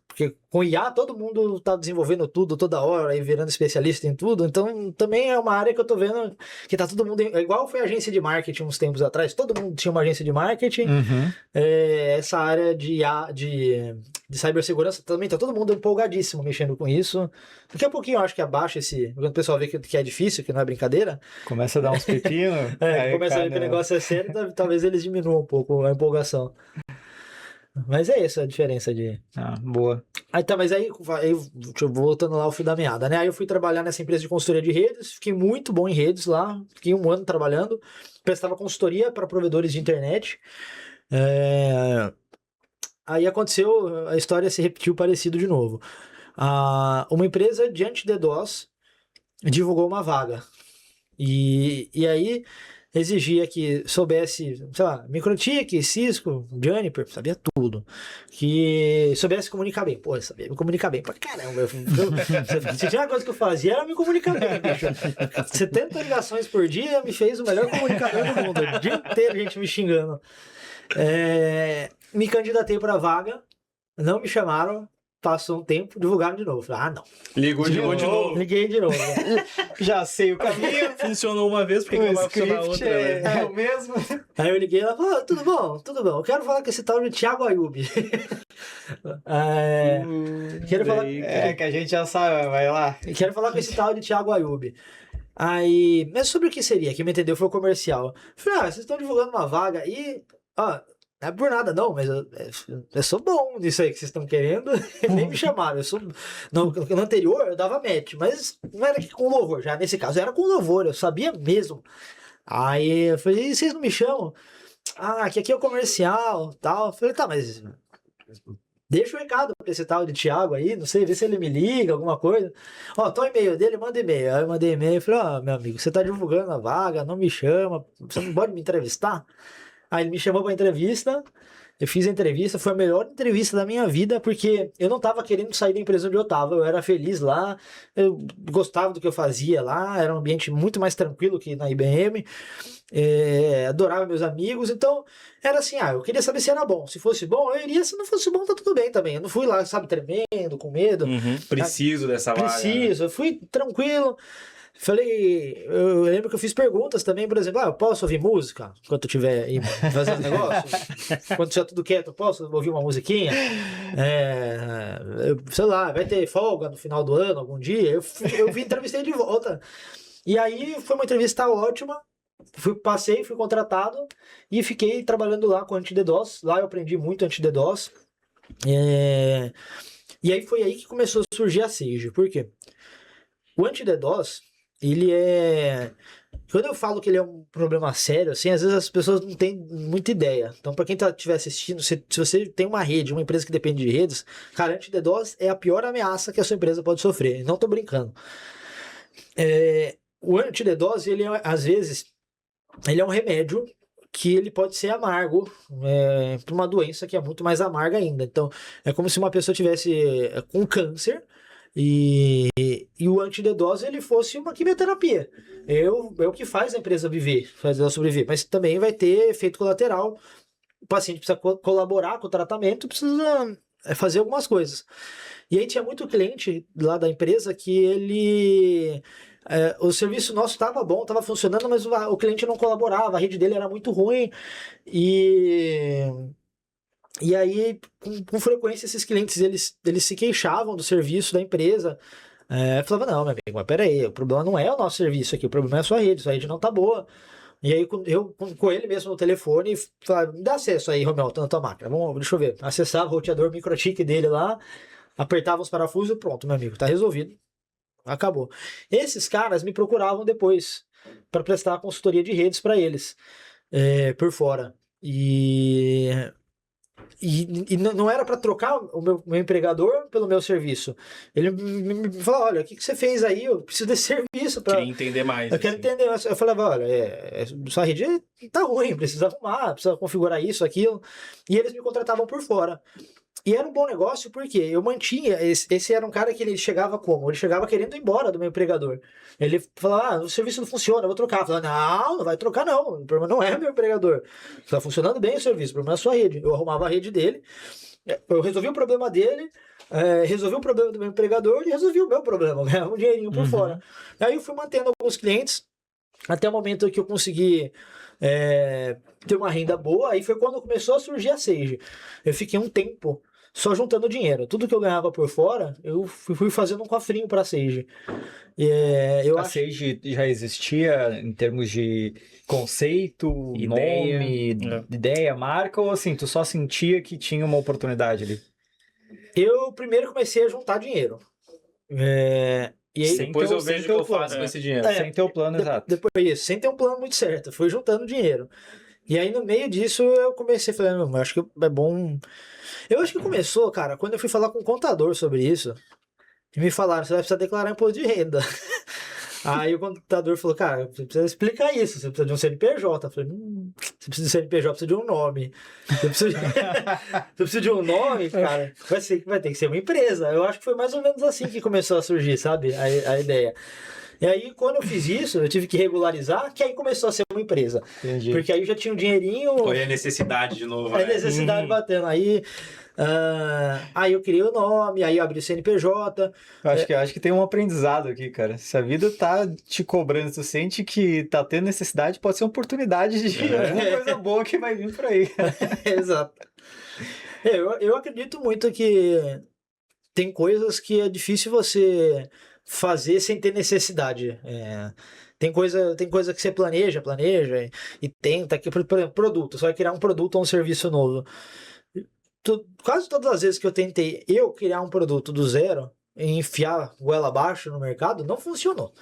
Porque com IA todo mundo está desenvolvendo tudo toda hora e virando especialista em tudo, então também é uma área que eu tô vendo que tá todo mundo, igual foi a agência de marketing uns tempos atrás, todo mundo tinha uma agência de marketing, essa área de IA, de cibersegurança também tá todo mundo empolgadíssimo mexendo com isso. Daqui a pouquinho eu acho que abaixa quando o pessoal vê que é difícil, que não é brincadeira, Começa a dar uns pepinos. começa a ver que o negócio é sério, talvez eles diminuam um pouco a empolgação. Mas é essa a diferença de... Boa. Mas aí, voltando lá ao fio da meada, né? Aí eu fui trabalhar nessa empresa de consultoria de redes, fiquei muito bom em redes lá, fiquei 1 ano trabalhando, prestava consultoria para provedores de internet. Aí aconteceu, a história se repetiu parecido de novo. Uma empresa de anti-DDoS divulgou uma vaga. E aí exigia que soubesse, sei lá, MikroTik, Cisco, Juniper, sabia tudo. Que soubesse comunicar bem. Pô, eu sabia me comunicar bem pra caramba. Se tinha uma coisa que eu fazia, era me comunicar bem, bicho. 70 ligações por dia me fez o melhor comunicador do mundo. O dia inteiro a gente me xingando. Me candidatei pra vaga, não me chamaram. Passou um tempo, divulgaram de novo. Falei, não. Ligou de novo. Liguei de novo. Já sei o caminho. Funcionou uma vez, por que não vai funcionar outra, né? É o mesmo. Aí eu liguei e ela falou, tudo bom, tudo bom. Eu quero falar com esse tal de Thiago Ayub. Quero falar... que a gente já sabe, vai lá. Quero falar com esse tal de Thiago Ayub. Aí, mas sobre o que seria? Quem me entendeu foi o comercial. Falei, vocês estão divulgando uma vaga e... não é por nada não, mas eu sou bom nisso aí que vocês estão querendo. Nem me chamaram. No anterior eu dava match, mas não era com louvor. Já nesse caso era com louvor, eu sabia mesmo. Aí eu falei, e vocês não me chamam? Que aqui é o comercial tal. Eu falei, tá, mas deixa o recado pra esse tal de Thiago aí, não sei, vê se ele me liga, alguma coisa. Tô o e-mail dele, manda e-mail. Aí eu mandei e-mail e falei, meu amigo, você tá divulgando a vaga, não me chama, você não pode me entrevistar? Aí ele me chamou pra entrevista, eu fiz a entrevista, foi a melhor entrevista da minha vida, porque eu não tava querendo sair da empresa onde eu tava, eu era feliz lá, eu gostava do que eu fazia lá, era um ambiente muito mais tranquilo que na IBM, adorava meus amigos, então era assim, eu queria saber se era bom, se fosse bom eu iria, se não fosse bom tá tudo bem também, eu não fui lá, sabe, tremendo, com medo. Preciso dessa vaga. Preciso, eu fui tranquilo. Falei, eu lembro que eu fiz perguntas também, por exemplo, eu posso ouvir música enquanto eu estiver aí fazendo negócio? Quando estiver tudo quieto, eu posso ouvir uma musiquinha? Sei lá, vai ter folga no final do ano, algum dia? Eu entrevistei de volta. E aí foi uma entrevista ótima, fui contratado e fiquei trabalhando lá com anti-DDoS. Lá eu aprendi muito anti-DDoS. E aí foi aí que começou a surgir a Sage. Por quê? O anti-DDoS, ele é... Quando eu falo que ele é um problema sério, assim, às vezes as pessoas não têm muita ideia. Então, para quem estiver assistindo, se você tem uma rede, uma empresa que depende de redes, cara, anti-DDoS é a pior ameaça que a sua empresa pode sofrer. Não tô brincando. O anti-DDoS, ele é, às vezes, ele é um remédio que ele pode ser amargo para uma doença que é muito mais amarga ainda. Então, é como se uma pessoa tivesse com câncer e o anti-D-dose ele fosse uma quimioterapia. É o que faz a empresa viver, faz ela sobreviver, mas também vai ter efeito colateral. O paciente precisa colaborar com o tratamento, precisa fazer algumas coisas. E aí tinha muito cliente lá da empresa que ele... o serviço nosso estava bom, estava funcionando, mas o cliente não colaborava, a rede dele era muito ruim. E aí, com frequência, esses clientes eles se queixavam do serviço da empresa. Falava, não, meu amigo, mas peraí, o problema não é o nosso serviço aqui, o problema é a sua rede não tá boa. E aí, eu com ele mesmo no telefone, falava, me dá acesso aí, Romeu, na tua máquina. Deixa eu ver. Acessava o roteador microtik dele lá, apertava os parafusos e pronto, meu amigo, tá resolvido. Acabou. Esses caras me procuravam depois para prestar consultoria de redes para eles, por fora. E não era para trocar o meu empregador pelo meu serviço. Ele me falou, olha, o que você fez aí? Eu preciso desse serviço. Queria entender mais. Eu quero entender. Eu falava, olha, sua rede tá ruim, precisa arrumar, precisa configurar isso, aquilo. E eles me contratavam por fora. E era um bom negócio porque eu mantinha. Esse era um cara que ele chegava como? Ele chegava querendo ir embora do meu empregador. Ele falava, o serviço não funciona, eu vou trocar. Eu falava, não vai trocar não. O problema não é meu empregador. Está funcionando bem o serviço, o problema é a sua rede. Eu arrumava a rede dele, eu resolvi o problema dele, resolvi o problema do meu empregador e resolvi o meu problema, ganhava um dinheirinho por fora. Aí eu fui mantendo alguns clientes até o momento que eu consegui ter uma renda boa. Aí foi quando começou a surgir a Sage. Eu fiquei um tempo só juntando dinheiro. Tudo que eu ganhava por fora, eu fui fazendo um cofrinho para a Sage. Sage já existia em termos de conceito, nome, ideia, marca, ou assim, tu só sentia que tinha uma oportunidade ali? Eu primeiro comecei a juntar dinheiro. E aí, depois eu vejo o que eu faço com esse dinheiro. Sem ter o plano exato. Depois isso, sem ter um plano muito certo. Fui juntando dinheiro. E aí, no meio disso, eu comecei falando, acho que é bom... Eu acho que começou, cara, quando eu fui falar com um contador sobre isso, e me falaram, você vai precisar declarar imposto de renda. Aí o contador falou, cara, você precisa explicar isso, você precisa de um CNPJ. Eu falei, você precisa de CNPJ, precisa de um nome. Você precisa de um nome, cara, vai ter que ser uma empresa. Eu acho que foi mais ou menos assim que começou a surgir, sabe, a ideia. E aí, quando eu fiz isso, eu tive que regularizar, que aí começou a ser uma empresa. Entendi. Porque aí eu já tinha um dinheirinho... Foi a necessidade de novo, a necessidade batendo. Aí eu criei o nome, aí eu abri o CNPJ. Acho que tem um aprendizado aqui, cara. Se a vida tá te cobrando, tu sente que tá tendo necessidade, pode ser uma oportunidade de alguma coisa boa que vai vir por aí. Exato. Eu acredito muito que tem coisas que é difícil você fazer sem ter necessidade. Tem coisa que você planeja e tenta, por exemplo, produto. Você vai criar um produto ou um serviço novo. Quase todas as vezes que eu tentei criar um produto do zero e enfiar goela abaixo no mercado, não funcionou.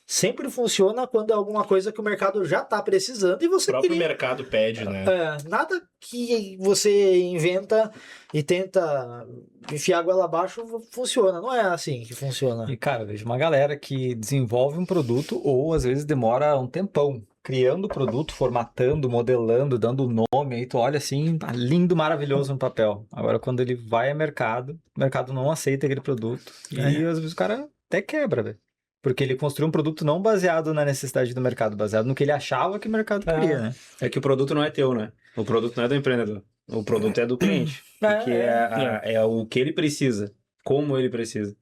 Sempre funciona quando é alguma coisa que o mercado já está precisando e você O próprio mercado pede, né? Nada que você inventa e tenta enfiar a goela abaixo funciona. Não é assim que funciona. E, cara, vejo uma galera que desenvolve um produto ou às vezes demora um tempão criando o produto, formatando, modelando, dando nome, aí tu olha assim, tá lindo, maravilhoso no papel. Agora, quando ele vai ao mercado, o mercado não aceita aquele produto. E às vezes o cara até quebra, velho. Porque ele construiu um produto não baseado na necessidade do mercado, baseado no que ele achava que o mercado queria, né? É que o produto não é teu, né? O produto não é do empreendedor. O produto é do cliente. Porque é o que ele precisa, como ele precisa.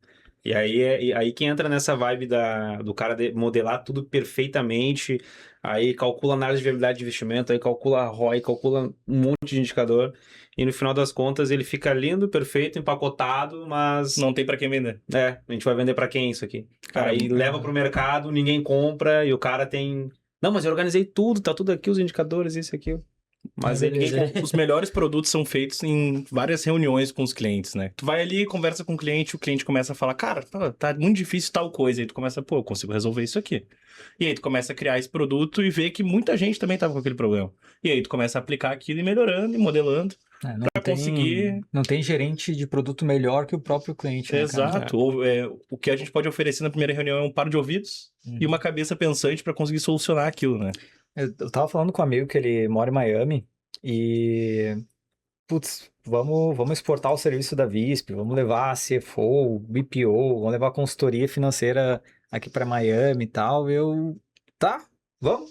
E aí que entra nessa vibe do cara modelar tudo perfeitamente, aí calcula análise de viabilidade de investimento, aí calcula a ROI, calcula um monte de indicador, e no final das contas ele fica lindo, perfeito, empacotado, mas... Não tem pra quem vender. A gente vai vender pra quem isso aqui? Cara, aí leva pro mercado, ninguém compra, e o cara tem... Não, mas eu organizei tudo, tá tudo aqui, os indicadores, isso e aquilo. Mas os melhores produtos são feitos em várias reuniões com os clientes, né? Tu vai ali, conversa com o cliente começa a falar, cara, tá muito difícil tal coisa. Aí tu começa, eu consigo resolver isso aqui. E aí tu começa a criar esse produto e vê que muita gente também tava com aquele problema. E aí tu começa a aplicar aquilo e melhorando e modelando pra conseguir... Não tem gerente de produto melhor que o próprio cliente. Né, exato. O que a gente pode oferecer na primeira reunião é um par de ouvidos e uma cabeça pensante pra conseguir solucionar aquilo, né? Eu tava falando com um amigo que ele mora em Miami e, putz, vamos exportar o serviço da Visp, vamos levar a CFO, BPO, vamos levar a consultoria financeira aqui para Miami e tal. Tá, vamos.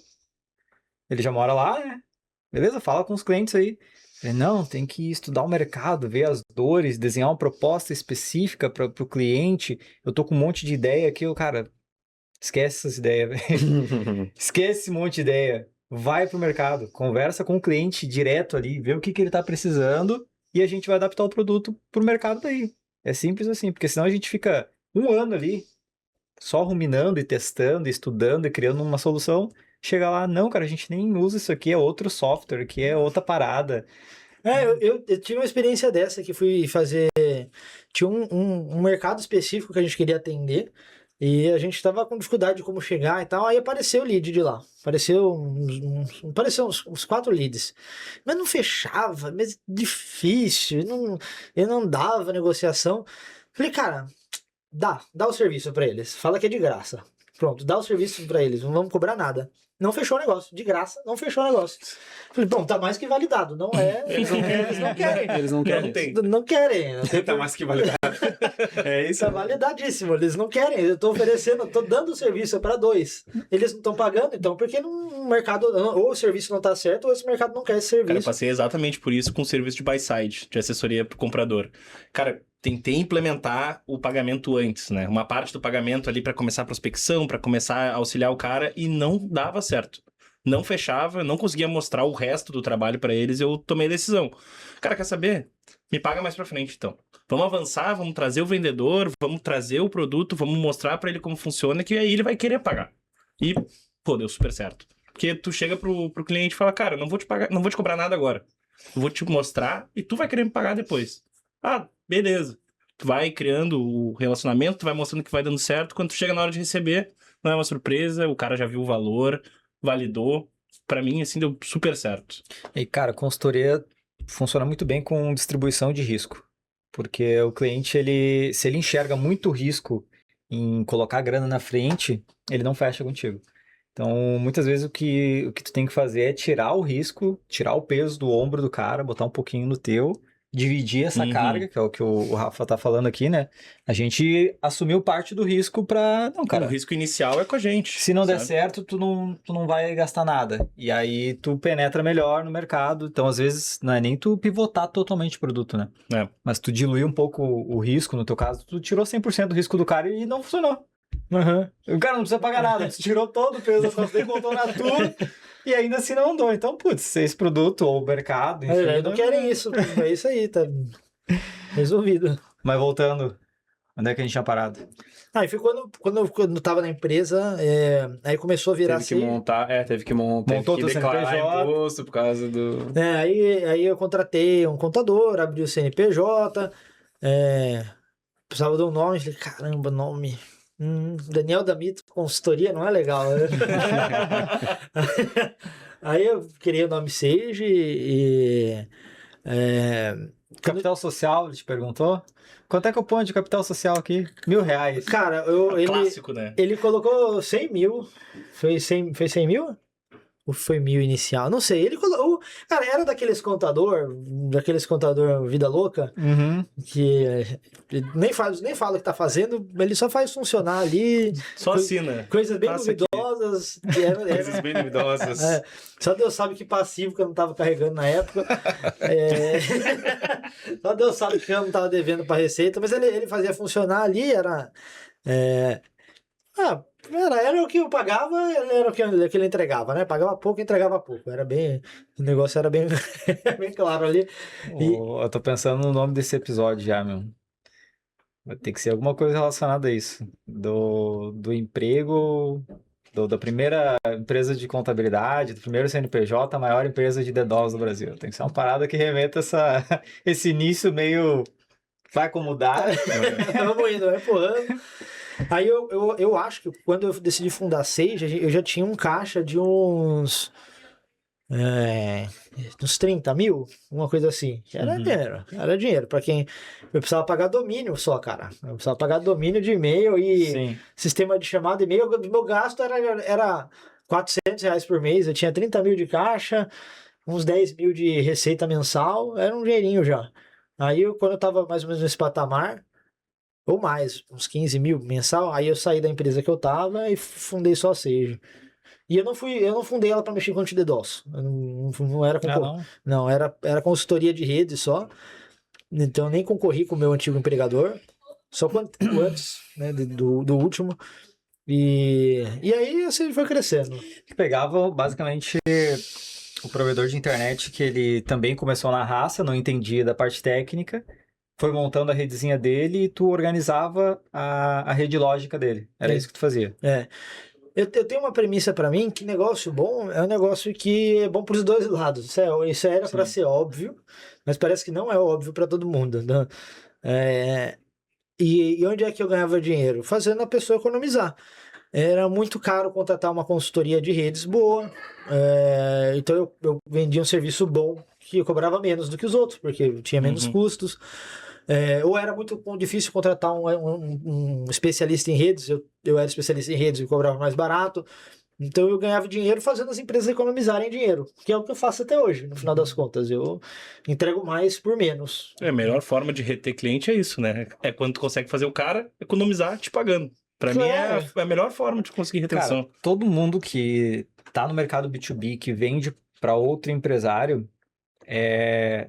Ele já mora lá, né? Beleza, fala com os clientes aí. Ele, não, tem que estudar o mercado, ver as dores, desenhar uma proposta específica para o cliente. Eu tô com um monte de ideia aqui, cara, esquece essas ideias, velho. Esquece esse monte de ideia. Vai pro mercado, conversa com o cliente direto ali, vê o que ele tá precisando e a gente vai adaptar o produto pro mercado daí. É simples assim, porque senão a gente fica um ano ali só ruminando e testando, estudando e criando uma solução. Chega lá, não, cara, a gente nem usa isso aqui, é outro software, aqui é outra parada. Eu tive uma experiência dessa que fui fazer. Tinha um mercado específico que a gente queria atender e a gente tava com dificuldade de como chegar e tal. Aí apareceu o lead de lá. Apareceu uns 4 leads. Mas não fechava, mas difícil. Eu não dava negociação. Falei, cara, dá o serviço pra eles. Fala que é de graça. Pronto, dá o serviço pra eles, não vamos cobrar nada. Não fechou o negócio, de graça, não fechou o negócio. Falei, bom, tá mais que validado, não é? Eles não querem. Eles não querem. Não querem. Tá mais que validado. É isso. Tá validadíssimo, eles não querem. Eu tô oferecendo, tô dando o serviço para 2. Eles não estão pagando, então, porque no mercado, ou o serviço não tá certo, ou esse mercado não quer esse serviço. Cara, eu passei exatamente por isso com o serviço de buy-side, de assessoria pro comprador. Cara, tentei implementar o pagamento antes, né? Uma parte do pagamento ali para começar a prospecção, para começar a auxiliar o cara e não dava certo. Não fechava, não conseguia mostrar o resto do trabalho para eles, eu tomei a decisão. Cara, quer saber? Me paga mais para frente, então. Vamos avançar, vamos trazer o vendedor, vamos trazer o produto, vamos mostrar para ele como funciona, que aí ele vai querer pagar. E, pô, deu super certo. Porque tu chega pro cliente e fala, cara, não vou te pagar, não vou te cobrar nada agora. Eu vou te mostrar e tu vai querer me pagar depois. Ah, beleza. Tu vai criando o relacionamento, tu vai mostrando que vai dando certo. Quando tu chega na hora de receber, não é uma surpresa, o cara já viu o valor, validou. Pra mim, assim, deu super certo. E, cara, consultoria funciona muito bem com distribuição de risco. Porque o cliente, se ele enxerga muito risco em colocar a grana na frente, ele não fecha contigo. Então, muitas vezes o que tu tem que fazer é tirar o risco, tirar o peso do ombro do cara, botar um pouquinho no teu, dividir essa carga, que é o que o Rafa tá falando aqui, né? A gente assumiu parte do risco pra... Não, cara, o risco inicial é com a gente. se não der certo, tu não vai gastar nada. E aí tu penetra melhor no mercado. Então, às vezes, não é nem tu pivotar totalmente o produto, né? É. Mas tu diluir um pouco o risco, no teu caso, tu tirou 100% do risco do cara e não funcionou. O cara não precisa pagar nada, tu tirou todo o peso das costas dele, botou na tua e ainda assim não andou. Então, putz, esse produto ou o mercado, enfim... Eles não querem isso, é isso aí, tá resolvido. Mas voltando, onde é que a gente tinha parado? E foi quando eu tava na empresa, aí começou a virar Teve que Montou teu declarar CNPJ. imposto por causa do... Aí eu contratei um contador, abri o CNPJ, precisava de um nome, falei, caramba, nome... Daniel Damito, consultoria, não é legal, né? Aí eu criei o nome Sage e... Capital social, ele te perguntou? Quanto é que eu ponho de capital social aqui? R$1.000. Cara, Clássico, né? ele colocou 100 mil. Foi 100 mil? Ou foi 1.000 inicial? Não sei. Ele colocou... Cara, era daqueles contador vida louca, que nem fala o que tá fazendo, ele só faz funcionar ali. Só assina. Coisas bem Passa aqui. duvidosas. Coisas bem duvidosas. Só Deus sabe que passivo que eu não tava carregando na época. Só Deus sabe que eu não tava devendo pra Receita, mas ele fazia funcionar ali, era o que eu pagava, era o que ele entregava, né? Pagava pouco, entregava pouco. O negócio era bem, bem claro ali. Eu tô pensando no nome desse episódio já, meu. Vai ter que ser alguma coisa relacionada a isso. Do emprego, da primeira empresa de contabilidade, do primeiro CNPJ, a maior empresa de DDoS do Brasil. Tem que ser uma parada que remeta esse início meio... Vai acomodar. Vamos indo, vai empurrando. Aí eu acho que quando eu decidi fundar a Sage, eu já tinha um caixa de uns 30 mil, uma coisa assim. Era dinheiro. Pra quem... Eu precisava pagar domínio só, cara. Eu precisava pagar domínio de e-mail e sistema de chamada e e-mail. Meu gasto era R$ 400 por mês, eu tinha 30 mil de caixa, uns 10 mil de receita mensal, era um dinheirinho já. Aí, quando eu tava mais ou menos nesse patamar, ou mais, uns 15 mil mensal, aí eu saí da empresa que eu tava e fundei só a Sage. E eu não fundei ela para mexer com anti-DDoS. Não era não, era consultoria de rede só. Então, nem concorri com o meu antigo empregador, só antes, né, do último. E aí assim foi crescendo. Pegava basicamente o provedor de internet que ele também começou na raça, não entendia da parte técnica, foi montando a redezinha dele e tu organizava a rede lógica dele. Era isso que tu fazia. Eu tenho uma premissa para mim que negócio bom é um negócio que é bom para os dois lados. Isso era para ser óbvio, mas parece que não é óbvio para todo mundo. Né? E onde é que eu ganhava dinheiro? Fazendo a pessoa economizar. Era muito caro contratar uma consultoria de redes boa, então eu vendia um serviço bom que eu cobrava menos do que os outros, porque eu tinha menos custos. Ou era muito difícil contratar um especialista em redes, eu era especialista em redes e cobrava mais barato. Então eu ganhava dinheiro fazendo as empresas economizarem dinheiro, que é o que eu faço até hoje, no final das contas. Eu entrego mais por menos. A melhor forma de reter cliente é isso, né? É quando tu consegue fazer o cara economizar te pagando. Pra mim é a melhor forma de conseguir retenção. Cara, todo mundo que tá no mercado B2B, que vende para outro empresário,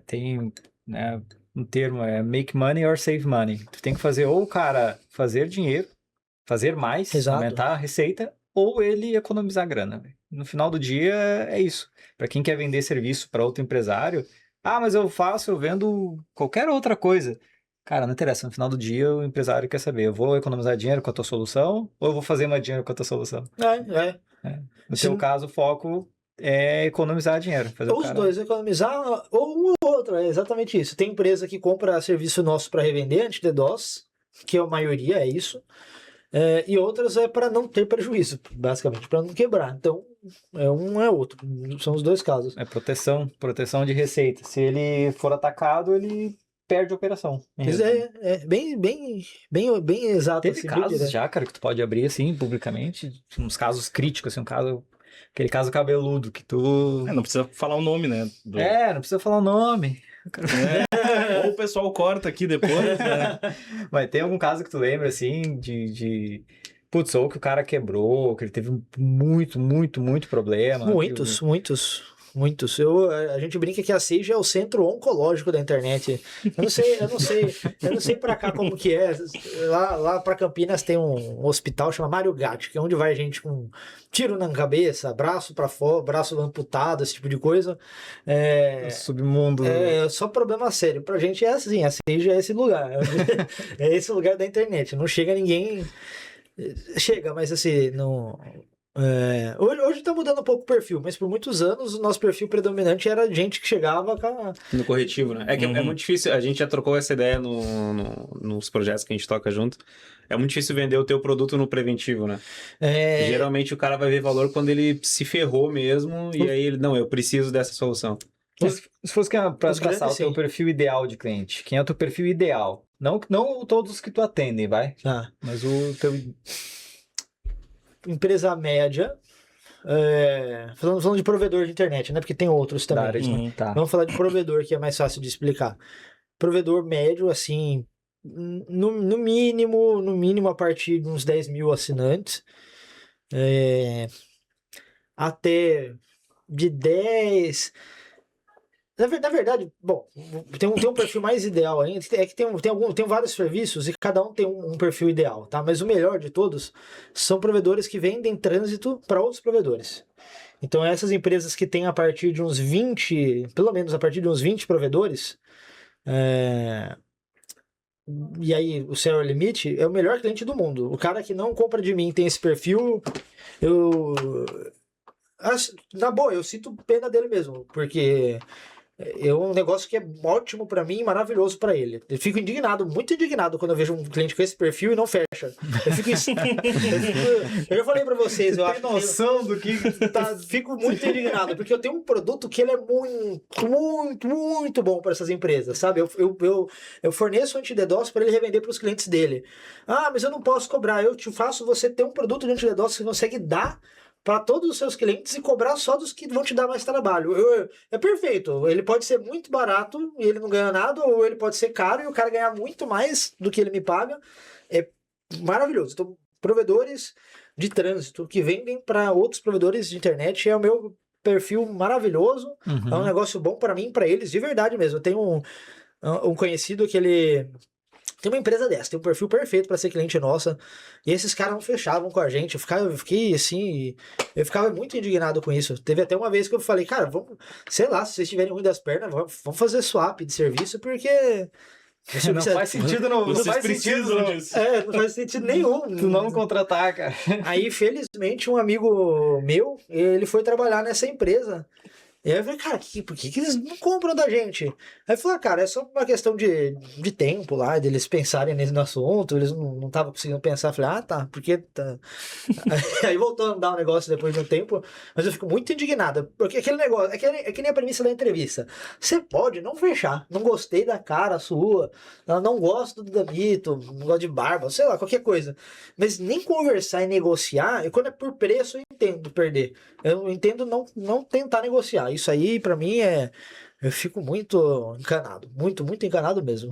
tem, né, um termo, make money or save money. Tu tem que fazer ou o cara fazer dinheiro, fazer mais, Exato. aumentar a receita, ou ele economizar grana. No final do dia é isso. Para quem quer vender serviço para outro empresário, mas eu vendo qualquer outra coisa. Cara, não interessa. No final do dia, o empresário quer saber, eu vou economizar dinheiro com a tua solução ou eu vou fazer mais dinheiro com a tua solução? No seu caso, o foco é economizar dinheiro. Ou os dois, economizar, ou um ou outro, é exatamente isso. Tem empresa que compra serviço nosso para revender, anti-DDoS, que a maioria é isso, e outras é para não ter prejuízo, basicamente, para não quebrar. Então, um é outro, são os dois casos. É proteção de receita. Se ele for atacado, ele perde a operação. Mas bem exato. Teve assim, casos já, cara, que tu pode abrir assim, publicamente, uns casos críticos, assim, aquele caso cabeludo que tu... Não precisa falar o nome, né? Não precisa falar o nome. Ou o pessoal corta aqui depois, né? Mas tem algum caso que tu lembra, assim, Putz, ou que o cara quebrou, que ele teve muito problema. Muitos. A gente brinca que a Sage é o centro oncológico da internet. Eu não sei pra cá como que é. Lá pra Campinas tem um hospital chamado Mário Gatti, que é onde vai gente com tiro na cabeça, braço pra fora, braço amputado, esse tipo de coisa. Submundo. Só problema sério. Pra gente é assim, a Sage é esse lugar. É esse lugar da internet. Não chega ninguém... Chega, mas assim, não... Hoje tá mudando um pouco o perfil, mas por muitos anos o nosso perfil predominante era gente que chegava no corretivo, né? É muito difícil, a gente já trocou essa ideia nos projetos que a gente toca junto. É muito difícil vender o teu produto no preventivo, né? Geralmente o cara vai ver valor quando ele se ferrou mesmo e aí ele, não, eu preciso dessa solução. Se fosse para traçar o teu perfil ideal de cliente, quem é o teu perfil ideal? Não todos os que tu atende, vai? Mas o teu... Empresa média, falando de provedor de internet, né? Porque tem outros também. Vamos falar de provedor, que é mais fácil de explicar. Provedor médio, assim, no mínimo a partir de uns 10 mil assinantes, até de 10... Na verdade, bom, tem um perfil mais ideal ainda, é que tem vários serviços e cada um tem um perfil ideal, tá? Mas o melhor de todos são provedores que vendem trânsito para outros provedores. Então essas empresas que têm a partir de uns 20, pelo menos a partir de uns 20 provedores, e aí o céu é o limite, é o melhor cliente do mundo. O cara que não compra de mim tem esse perfil, na boa, eu sinto pena dele mesmo, porque... É um negócio que é ótimo pra mim e maravilhoso pra ele. Eu fico muito indignado quando eu vejo um cliente com esse perfil e não fecha. Eu já falei pra vocês, eu acho. Tem noção do que fico muito indignado, porque eu tenho um produto que ele é muito bom para essas empresas, sabe? Eu forneço anti-DDoS para ele revender para os clientes dele. Mas eu não posso cobrar. Eu te faço você ter um produto de anti-DDoS que você consegue dar para todos os seus clientes e cobrar só dos que vão te dar mais trabalho. É perfeito. Ele pode ser muito barato e ele não ganha nada, ou ele pode ser caro e o cara ganhar muito mais do que ele me paga. É maravilhoso. Então, provedores de trânsito que vendem para outros provedores de internet é o meu perfil maravilhoso. É um negócio bom para mim e para eles, de verdade mesmo. Eu tenho um conhecido que ele tem uma empresa dessa, tem um perfil perfeito para ser cliente nossa, e esses caras não fechavam com a gente. Eu fiquei assim, eu ficava muito indignado com isso. Teve até uma vez que eu falei, cara, vamos, sei lá, se vocês tiverem ruim das pernas, vamos fazer swap de serviço, porque não faz sentido, não faz sentido disso. não faz sentido nenhum. Tu não contratar, cara. Aí, felizmente, um amigo meu, ele foi trabalhar nessa empresa. E aí eu falei, cara, por que eles não compram da gente? Aí eu falei, cara, é só uma questão de tempo lá, deles pensarem no assunto, eles não estavam conseguindo pensar. Eu falei, tá, porque tá. Aí voltou a andar o negócio depois de um tempo, mas eu fico muito indignado, porque aquele negócio, é que nem a premissa da entrevista. Você pode não fechar, não gostei da cara sua, não gosto do Damito, não gosto de barba, sei lá, qualquer coisa. Mas nem conversar e negociar, e quando é por preço eu entendo perder. Eu entendo não tentar negociar. Isso aí, pra mim, eu fico muito encanado. Muito, muito encanado mesmo.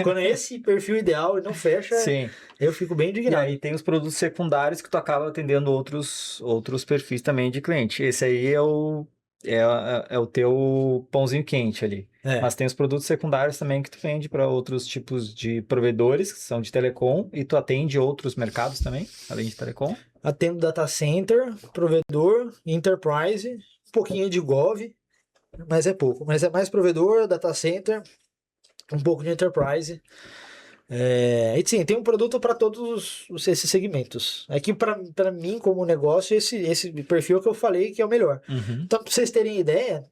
Quando é esse perfil ideal e não fecha, Sim. Eu fico bem E indignado. aí tem os produtos secundários que tu acaba atendendo outros perfis também de cliente. Esse aí é o teu pãozinho quente ali. Mas tem os produtos secundários também que tu vende para outros tipos de provedores, que são de telecom, e tu atende outros mercados também, além de telecom. Atendo data center, provedor, enterprise, um pouquinho de gov, mas é pouco. Mas é mais provedor, data center, um pouco de enterprise. E sim, tem um produto para todos esses segmentos. Aqui, para mim, como negócio, esse perfil que eu falei que é o melhor. Então, para vocês terem ideia,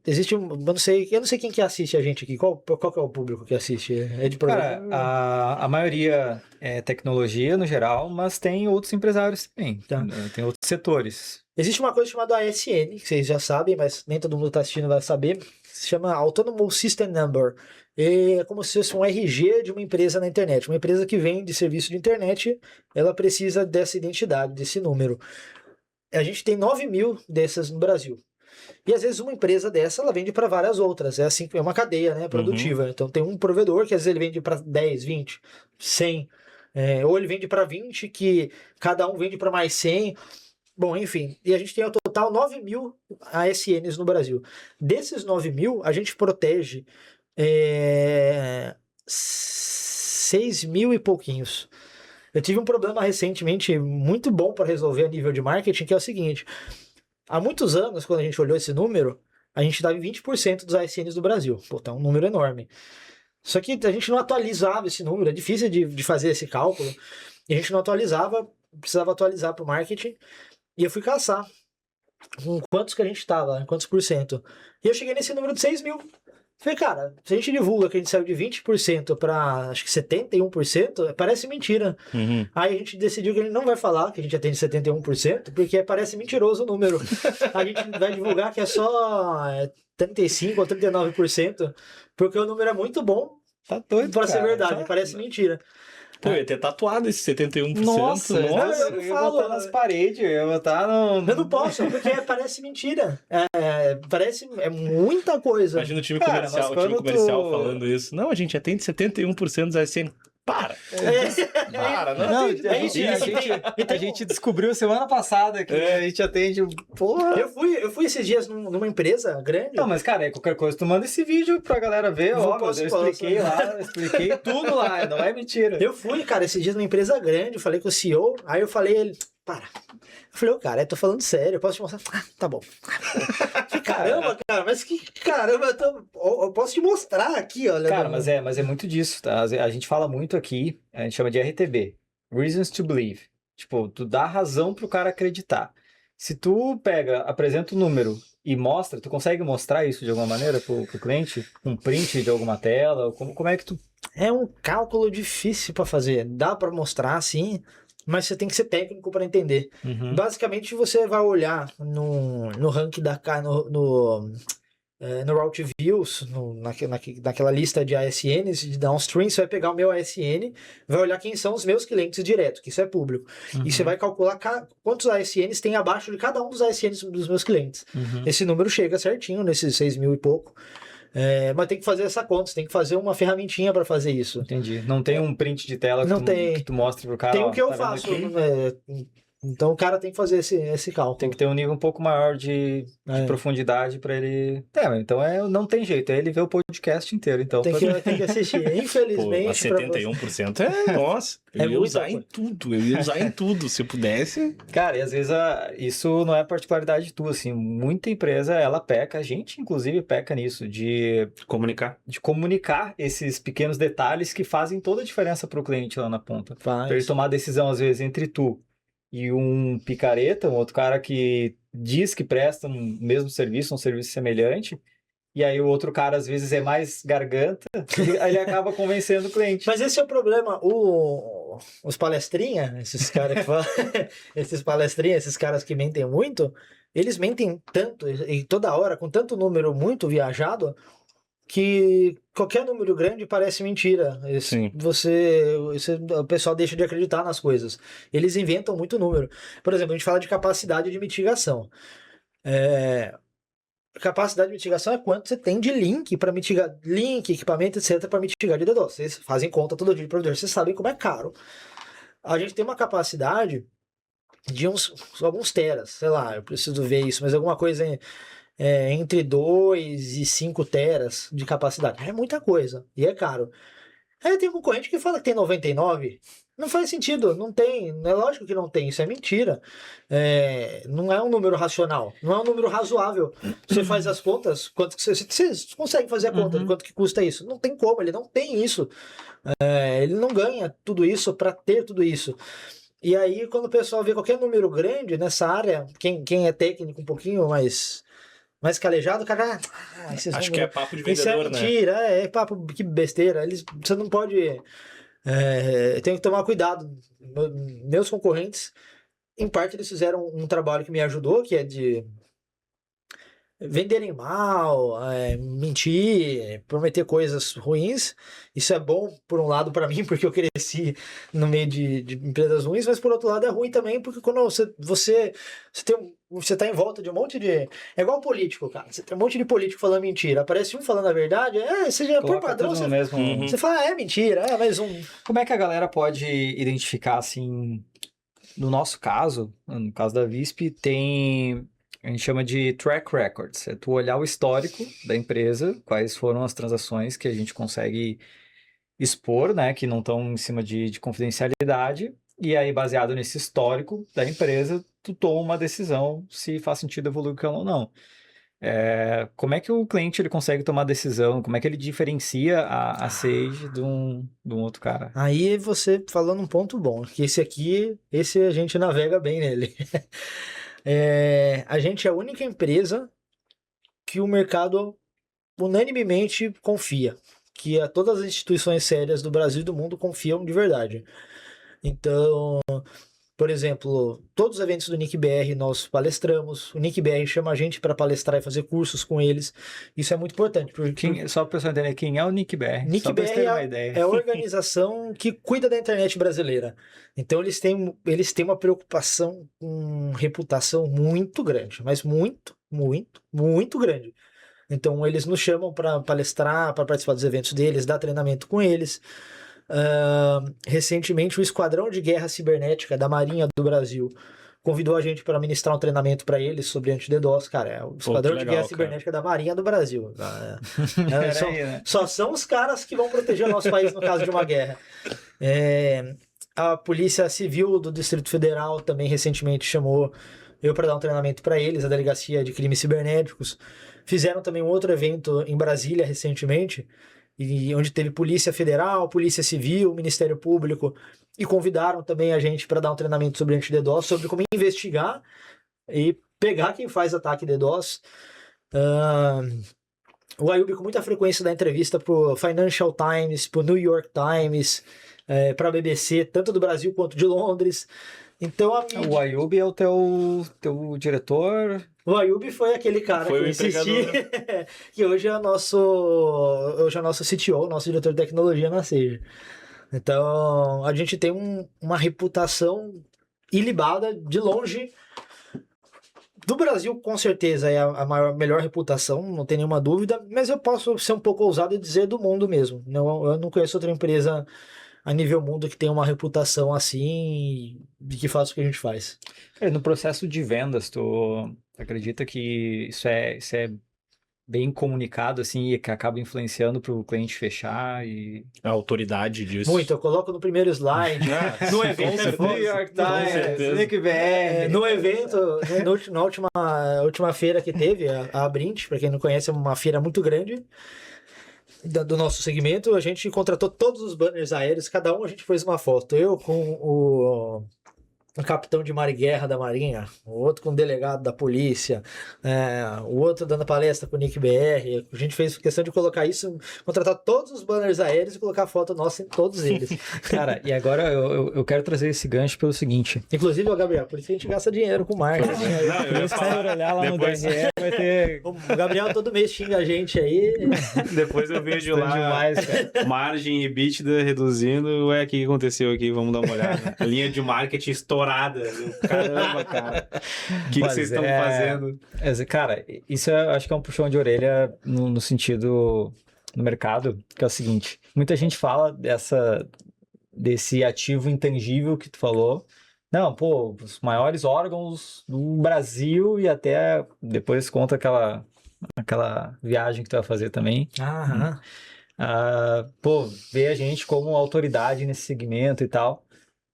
existe eu não sei quem que assiste a gente aqui. Qual que é o público que assiste? É de Cara, a maioria é tecnologia no geral, mas tem outros empresários também. Tá. Tem outros setores. Existe uma coisa chamada ASN, que vocês já sabem, mas nem todo mundo está assistindo vai saber. Se chama Autonomous System Number. É como se fosse um RG de uma empresa na internet. Uma empresa que vende serviço de internet, ela precisa dessa identidade, desse número. A gente tem 9.000 dessas no Brasil. E às vezes uma empresa dessa, ela vende para várias outras. É assim, é uma cadeia, né, produtiva. Então tem um provedor que às vezes ele vende para 10, 20, 100. Ou ele vende para 20, que cada um vende para mais 100. Bom, enfim. E a gente tem ao total 9.000 ASNs no Brasil. Desses 9.000, a gente protege 6.000 e pouquinhos. Eu tive um problema recentemente muito bom para resolver a nível de marketing, que é o seguinte. Há muitos anos, quando a gente olhou esse número, a gente estava em 20% dos ASNs do Brasil. Pô, tá um número enorme. Só que a gente não atualizava esse número, é difícil de fazer esse cálculo. E a gente não atualizava, precisava atualizar para o marketing. E eu fui caçar com quantos que a gente estava, quantos por cento. E eu cheguei nesse número de 6.000. Falei, cara, se a gente divulga que a gente saiu de 20% para acho que 71%, parece mentira. Aí a gente decidiu que a gente não vai falar que a gente atende 71%, porque parece mentiroso o número. A gente vai divulgar que é só 35% ou 39%, porque o número é muito bom. Tá doido, para ser verdade, parece mentira. Pô, eu ia ter tatuado esse 71%. Nossa, eu não ia falo. botar nas paredes, eu ia botar no... Eu não posso, porque parece mentira. Parece muita coisa. Imagina o time Cara, comercial, mas quando falando isso. Não, a gente atende 71% dos ASN. Para! Para, não. Não, atende, a gente descobriu semana passada que a gente atende... Porra! Eu fui esses dias numa empresa grande. Não, mas cara, qualquer coisa, tu manda esse vídeo pra galera ver, eu expliquei lá, expliquei tudo lá, não é mentira. Eu fui, cara, esses dias numa empresa grande, eu falei com o CEO, aí eu falei, ele, para. Eu falei, cara, eu tô falando sério, eu posso te mostrar? Tá bom. Que caramba, cara, mas que caramba, eu posso te mostrar aqui, olha. Cara, mas é muito disso, tá? A gente fala muito aqui, a gente chama de RTB, Reasons to Believe. Tipo, tu dá razão pro cara acreditar. Se tu apresenta o número e mostra, tu consegue mostrar isso de alguma maneira pro cliente? Um print de alguma tela? Como é que tu... É um cálculo difícil pra fazer. Dá pra mostrar, sim, mas você tem que ser técnico para entender. Basicamente, você vai olhar no ranking no Route Views, naquela lista de ASNs, de downstream, você vai pegar o meu ASN, vai olhar quem são os meus clientes direto, que isso é público. E você vai calcular quantos ASNs tem abaixo de cada um dos ASNs dos meus clientes. Esse número chega certinho, nesses 6 mil e pouco. Mas tem que fazer essa conta, você tem que fazer uma ferramentinha para fazer isso. Entendi. Não tem um print de tela que tu mostre pro cara. Tem o que eu faço, então o cara tem que fazer esse cálculo. Tem que ter um nível um pouco maior de profundidade para ele... Então não tem jeito, é ele ver o podcast inteiro, então. Tem que assistir, infelizmente. Pô, 71% nossa, eu ia usar em tudo, se eu pudesse. Cara, e às vezes isso não é particularidade tua, assim, muita empresa, ela peca, a gente inclusive peca nisso, de comunicar esses pequenos detalhes que fazem toda a diferença pro cliente lá na ponta. Pra ele tomar a decisão, às vezes, entre tu e um picareta, um outro cara que diz que presta no mesmo serviço, um serviço semelhante, e aí o outro cara às vezes é mais garganta, aí ele acaba convencendo o cliente. Mas esse é o problema, os palestrinha, esses caras que falam, esses caras que mentem muito, eles mentem tanto, e toda hora, com tanto número muito viajado, que qualquer número grande parece mentira. O pessoal deixa de acreditar nas coisas. Eles inventam muito número. Por exemplo, a gente fala de capacidade de mitigação. Capacidade de mitigação é quanto você tem de link para mitigar, equipamento, etc, para mitigar de DDoS. Vocês fazem conta todo dia de provedor, vocês sabem como é caro. A gente tem uma capacidade de alguns teras, sei lá, eu preciso ver isso, mas alguma coisa entre 2 e 5 teras de capacidade. É muita coisa e é caro. Aí tem um concorrente que fala que tem 99. Não faz sentido, não tem. É lógico que não tem, isso é mentira. Não é um número racional, não é um número razoável. Você faz as contas, quanto que você consegue fazer a conta de quanto que custa isso? Não tem como, ele não tem isso. Ele não ganha tudo isso para ter tudo isso. E aí, quando o pessoal vê qualquer número grande nessa área, quem é técnico um pouquinho mais calejado, cara, acho que é papo de vendedor, isso é mentira, né? É papo, que besteira. Você não pode... tem que tomar cuidado. Meus concorrentes, em parte, eles fizeram um trabalho que me ajudou, que é de venderem mal, mentir, prometer coisas ruins. Isso é bom, por um lado, para mim, porque eu cresci no meio de empresas ruins, mas por outro lado é ruim também, porque quando você tá em volta de um monte de... É igual político, cara. Você tem um monte de político falando mentira. Aparece um falando a verdade, você já, por padrão, você fala, é mentira, mais um... Como é que a galera pode identificar, assim... No nosso caso, no caso da Visp, a gente chama de track records. É tu olhar o histórico da empresa, quais foram as transações que a gente consegue expor, né, que não estão em cima de confidencialidade, e aí, baseado nesse histórico da empresa, tu toma uma decisão se faz sentido evoluir com ela ou não. Como é que o cliente ele consegue tomar decisão? Como é que ele diferencia a Sage de um outro cara? Aí você falando um ponto bom, que esse a gente navega bem nele. A gente é a única empresa que o mercado unanimemente confia, que todas as instituições sérias do Brasil e do mundo confiam de verdade. Então, por exemplo, todos os eventos do NIC-BR nós palestramos, o NIC-BR chama a gente para palestrar e fazer cursos com eles, isso é muito importante. Só para o pessoal entender, quem é o NIC-BR? NIC-BR é a organização que cuida da internet brasileira. Então eles têm uma preocupação com reputação muito grande, mas muito, muito, muito grande. Então eles nos chamam para palestrar, para participar dos eventos deles, dar treinamento com eles. Recentemente o Esquadrão de Guerra Cibernética da Marinha do Brasil convidou a gente para ministrar um treinamento para eles sobre anti-DDoS, cara. É o Esquadrão de Guerra Cibernética da Marinha do Brasil. Só são os caras que vão proteger o nosso país no caso de uma guerra. A Polícia Civil do Distrito Federal também recentemente chamou eu para dar um treinamento para eles, a Delegacia de Crimes Cibernéticos. Fizeram também um outro evento em Brasília recentemente, onde teve Polícia Federal, Polícia Civil, Ministério Público, e convidaram também a gente para dar um treinamento sobre anti-DDoS, sobre como investigar e pegar quem faz ataque DDoS. O Ayub com muita frequência dá entrevista pro Financial Times, pro New York Times, para a BBC, tanto do Brasil quanto de Londres. Então a mídia... O Ayub é o teu diretor O Ayub foi aquele cara Foi que o eu insisti, empregador. que hoje é nosso CTO, nosso diretor de tecnologia na Sage. Então, a gente tem uma reputação ilibada, de longe. Do Brasil, com certeza, é a melhor reputação, não tem nenhuma dúvida, mas eu posso ser um pouco ousado e dizer do mundo mesmo. Eu não conheço outra empresa a nível mundo que tenha uma reputação assim e que faça o que a gente faz. No processo de vendas, tu acredita que isso é bem comunicado, assim, e que acaba influenciando para o cliente fechar e... A autoridade disso. Muito, eu coloco no primeiro slide, no evento, New York Times, Nick BR. no evento, na última feira que teve, a Brint, para quem não conhece, é uma feira muito grande do nosso segmento, a gente contratou todos os banners aéreos, cada um a gente fez uma foto, eu com o capitão de mar e guerra da Marinha, o outro com o delegado da polícia, o outro dando palestra com o Nick BR. A gente fez questão de colocar isso, contratar todos os banners aéreos e colocar a foto nossa em todos eles. Cara, e agora eu quero trazer esse gancho pelo seguinte. Inclusive, Gabriel, por isso que a gente gasta dinheiro com marketing. Não, eu ia falar. olhar lá Depois- no DRE, vai ter... O Gabriel todo mês xinga a gente aí. Depois eu vejo Bastante lá demais, cara. margem e EBITDA reduzindo. Ué, o que aconteceu aqui? Vamos dar uma olhada. Linha de marketing estourada. Caramba, cara. O que Mas vocês estão fazendo? Cara, isso eu acho que é um puxão de orelha no sentido no mercado, que é o seguinte, muita gente fala desse ativo intangível que tu falou. Não, pô, os maiores órgãos do Brasil e até depois conta aquela viagem que tu vai fazer também. Aham. Pô, ver a gente como autoridade nesse segmento e tal.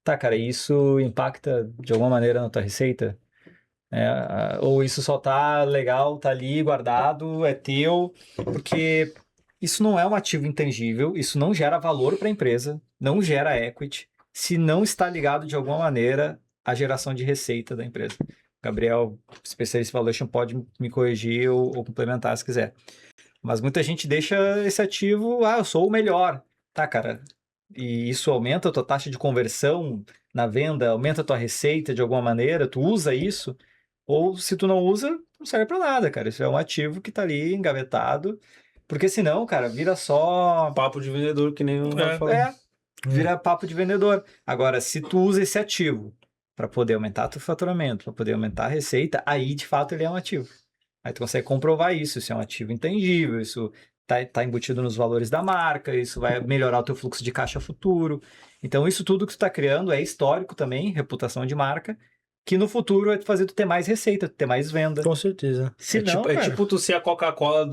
Tá, cara, isso impacta de alguma maneira na tua receita? Ou isso só tá legal, tá ali guardado, é teu, porque isso não é um ativo intangível, isso não gera valor para a empresa, não gera equity, se não está ligado de alguma maneira à geração de receita da empresa. Gabriel, especialista em valuation, pode me corrigir ou complementar se quiser. Mas muita gente deixa esse ativo, eu sou o melhor. Tá, cara, e isso aumenta a tua taxa de conversão na venda, aumenta a tua receita de alguma maneira, tu usa isso, ou se tu não usa, não serve para nada, cara. Isso é um ativo que tá ali engavetado, porque senão, cara, vira só... Papo de vendedor, que nem o Rafa falou. Vira papo de vendedor. Agora, se tu usa esse ativo para poder aumentar teu faturamento, para poder aumentar a receita, aí de fato ele é um ativo. Aí tu consegue comprovar isso é um ativo intangível, isso tá embutido nos valores da marca, isso vai melhorar o teu fluxo de caixa futuro. Então isso tudo que tu tá criando é histórico também, reputação de marca, que no futuro vai fazer tu ter mais receita, tu ter mais venda. Com certeza. Se não, cara, tipo tu ser a Coca-Cola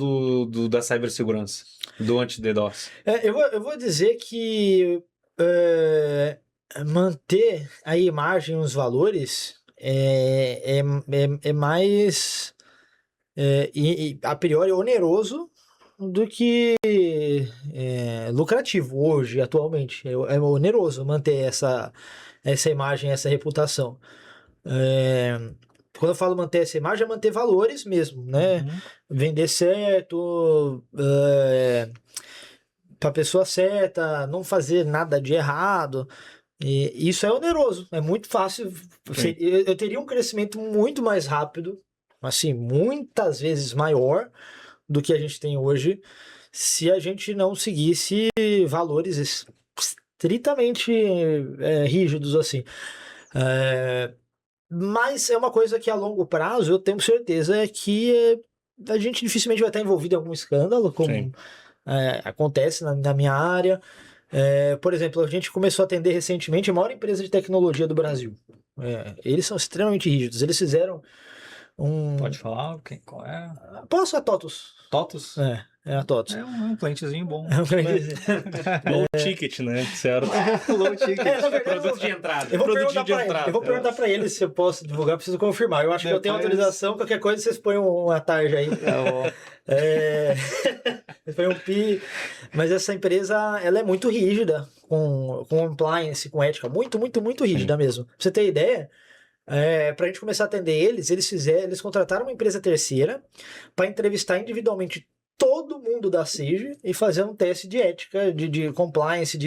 da cibersegurança, do anti-DDoS. Eu vou dizer que manter a imagem e os valores é mais a priori oneroso do que lucrativo hoje, atualmente. É oneroso manter essa imagem, essa reputação. Quando eu falo manter essa imagem, é manter valores mesmo, né? Vender certo, para a pessoa certa, não fazer nada de errado. E isso é oneroso, é muito fácil. Eu teria um crescimento muito mais rápido, assim, muitas vezes maior do que a gente tem hoje, se a gente não seguisse valores estritamente rígidos, assim. Mas é uma coisa que a longo prazo eu tenho certeza que a gente dificilmente vai estar envolvido em algum escândalo, como acontece na minha área. Por exemplo, a gente começou a atender recentemente a maior empresa de tecnologia do Brasil. Eles são extremamente rígidos. Eles fizeram Pode falar qual é? Posso? A TOTUS. TOTUS? É a TOTUS. É um clientezinho bom. É um clientezinho. Low ticket, né? Certo. Low ticket. Na verdade, Produto de entrada. Eu vou Produtinho de perguntar entrada. eu vou perguntar pra eles se eu posso divulgar, preciso confirmar. Eu acho que eu tenho Depois- autorização, qualquer coisa vocês põem uma tarja aí. Vocês põem um pi. Mas essa empresa, ela é muito rígida com compliance, com ética, muito, muito, muito rígida mesmo. Pra você ter ideia, pra gente começar a atender eles contrataram uma empresa terceira para entrevistar individualmente todo mundo da Sage e fazer um teste de ética, de compliance,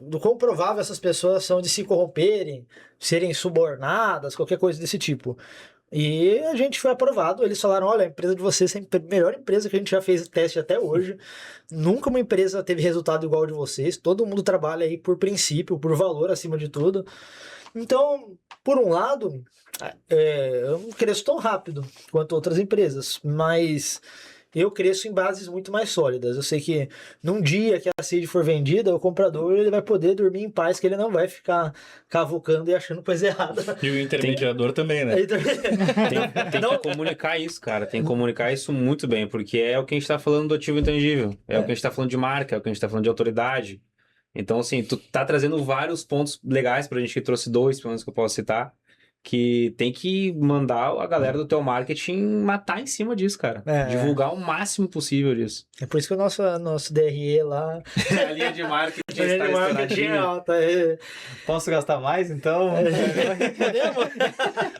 do quão provável essas pessoas são de se corromperem, serem subornadas, qualquer coisa desse tipo. E a gente foi aprovado, eles falaram, olha, a empresa de vocês é a melhor empresa que a gente já fez teste até hoje, nunca uma empresa teve resultado igual de vocês, todo mundo trabalha aí por princípio, por valor acima de tudo. Então, por um lado, eu não cresço tão rápido quanto outras empresas, mas eu cresço em bases muito mais sólidas. Eu sei que num dia que a Sage for vendida, o comprador ele vai poder dormir em paz, que ele não vai ficar cavucando e achando coisa errada. E o intermediador também, né? Tem que comunicar isso, cara. Tem que comunicar isso muito bem, porque é o que a gente tá falando do ativo intangível. É o que a gente tá falando de marca, é o que a gente tá falando de autoridade. Então, assim, tu tá trazendo vários pontos legais pra gente, que trouxe 2, pelo menos que eu posso citar, que tem que mandar a galera do teu marketing matar em cima disso, cara. Divulgar o máximo possível disso. É por isso que o nosso DRE lá... A linha de marketing está estouradinha. alta. Posso gastar mais, então?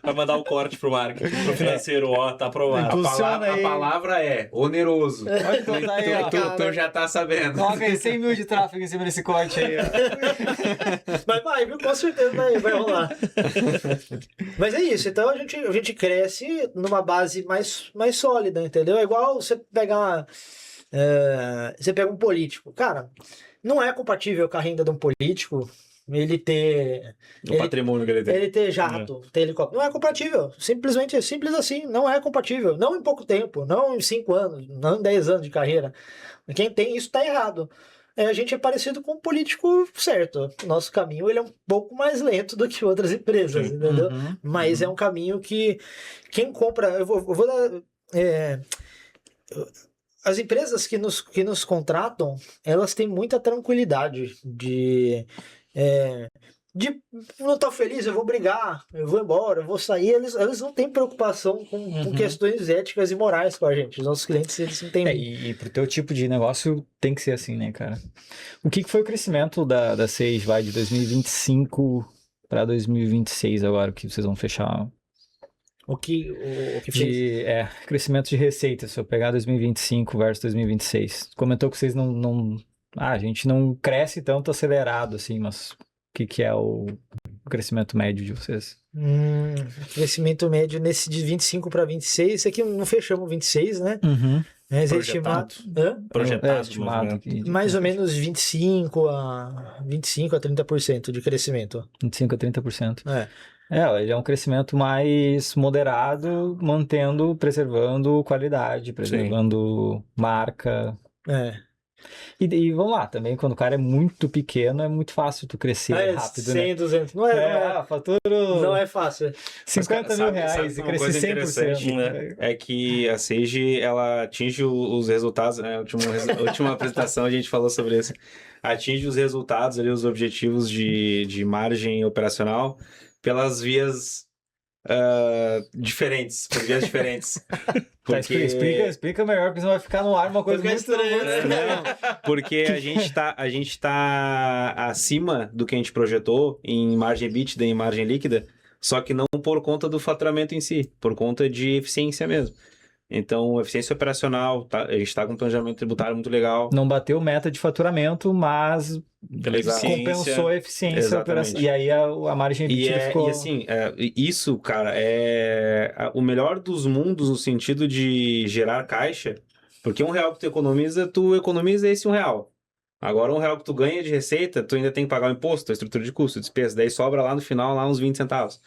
Vai mandar o corte pro marketing, pro financeiro, ó, tá aprovado. A palavra é oneroso. Pode contar aí, ó. Tu já tá sabendo. Coloca aí 100 mil de tráfego em cima desse corte aí, ó. Mas vai, viu? Com certeza vai rolar. Mas é isso, então a gente cresce numa base mais sólida, entendeu? É igual você pegar um político. Cara, não é compatível com a renda de um político ele ter... O patrimônio que ele tem. Ele ter jato, ter helicóptero. Não é compatível. Simplesmente, simples assim. Não é compatível. Não em pouco tempo. Não em 5 anos. Não em 10 anos de carreira. Quem tem isso tá errado. A gente é parecido com um político certo. Nosso caminho ele é um pouco mais lento do que outras empresas, entendeu? Mas é um caminho que quem compra... Eu vou dar... as empresas que nos contratam, elas têm muita tranquilidade de não estou feliz, eu vou brigar, eu vou embora, eu vou sair. Eles não têm preocupação com questões éticas e morais com a gente. Os nossos clientes, eles não têm... E pro teu tipo de negócio tem que ser assim, né, cara? O que foi o crescimento da Sage, de 2025 para 2026 agora, que vocês vão fechar? O que fez? Crescimento de receita, se eu pegar 2025 versus 2026. Comentou que vocês não... a gente não cresce tanto acelerado, assim, mas... O que é o crescimento médio de vocês? Crescimento médio nesse de 25 para 26, isso aqui não fechamos 26, né? Mas projetado. Estimado mais ou menos 25 a 30% de crescimento. 25 a 30%. Ele é um crescimento mais moderado, preservando qualidade, preservando marca. E vamos lá, também quando o cara é muito pequeno, é muito fácil tu crescer rápido, 100, né? 200, faturo... Não é fácil. 50 mil reais e crescer 100%. Né? É que a Sage, ela atinge os resultados, né? A última apresentação a gente falou sobre isso. Atinge os resultados, ali, os objetivos de margem operacional pelas vias... diferentes, por vias diferentes. Porque... explica melhor, porque senão vai ficar no ar uma coisa muito estranha. Porque a gente tá acima do que a gente projetou em margem EBITDA, em margem líquida, só que não por conta do faturamento em si, por conta de eficiência mesmo. Então, eficiência operacional, a gente está com um planejamento tributário muito legal. Não bateu meta de faturamento, mas compensou a eficiência operacional. E aí a margem EBITDA ficou... E assim, isso, cara, é o melhor dos mundos no sentido de gerar caixa, porque R$1 que tu economiza esse R$1. Agora, R$1 que tu ganha de receita, tu ainda tem que pagar o imposto, a estrutura de custo, despesa, daí sobra lá no final, lá uns 20 centavos.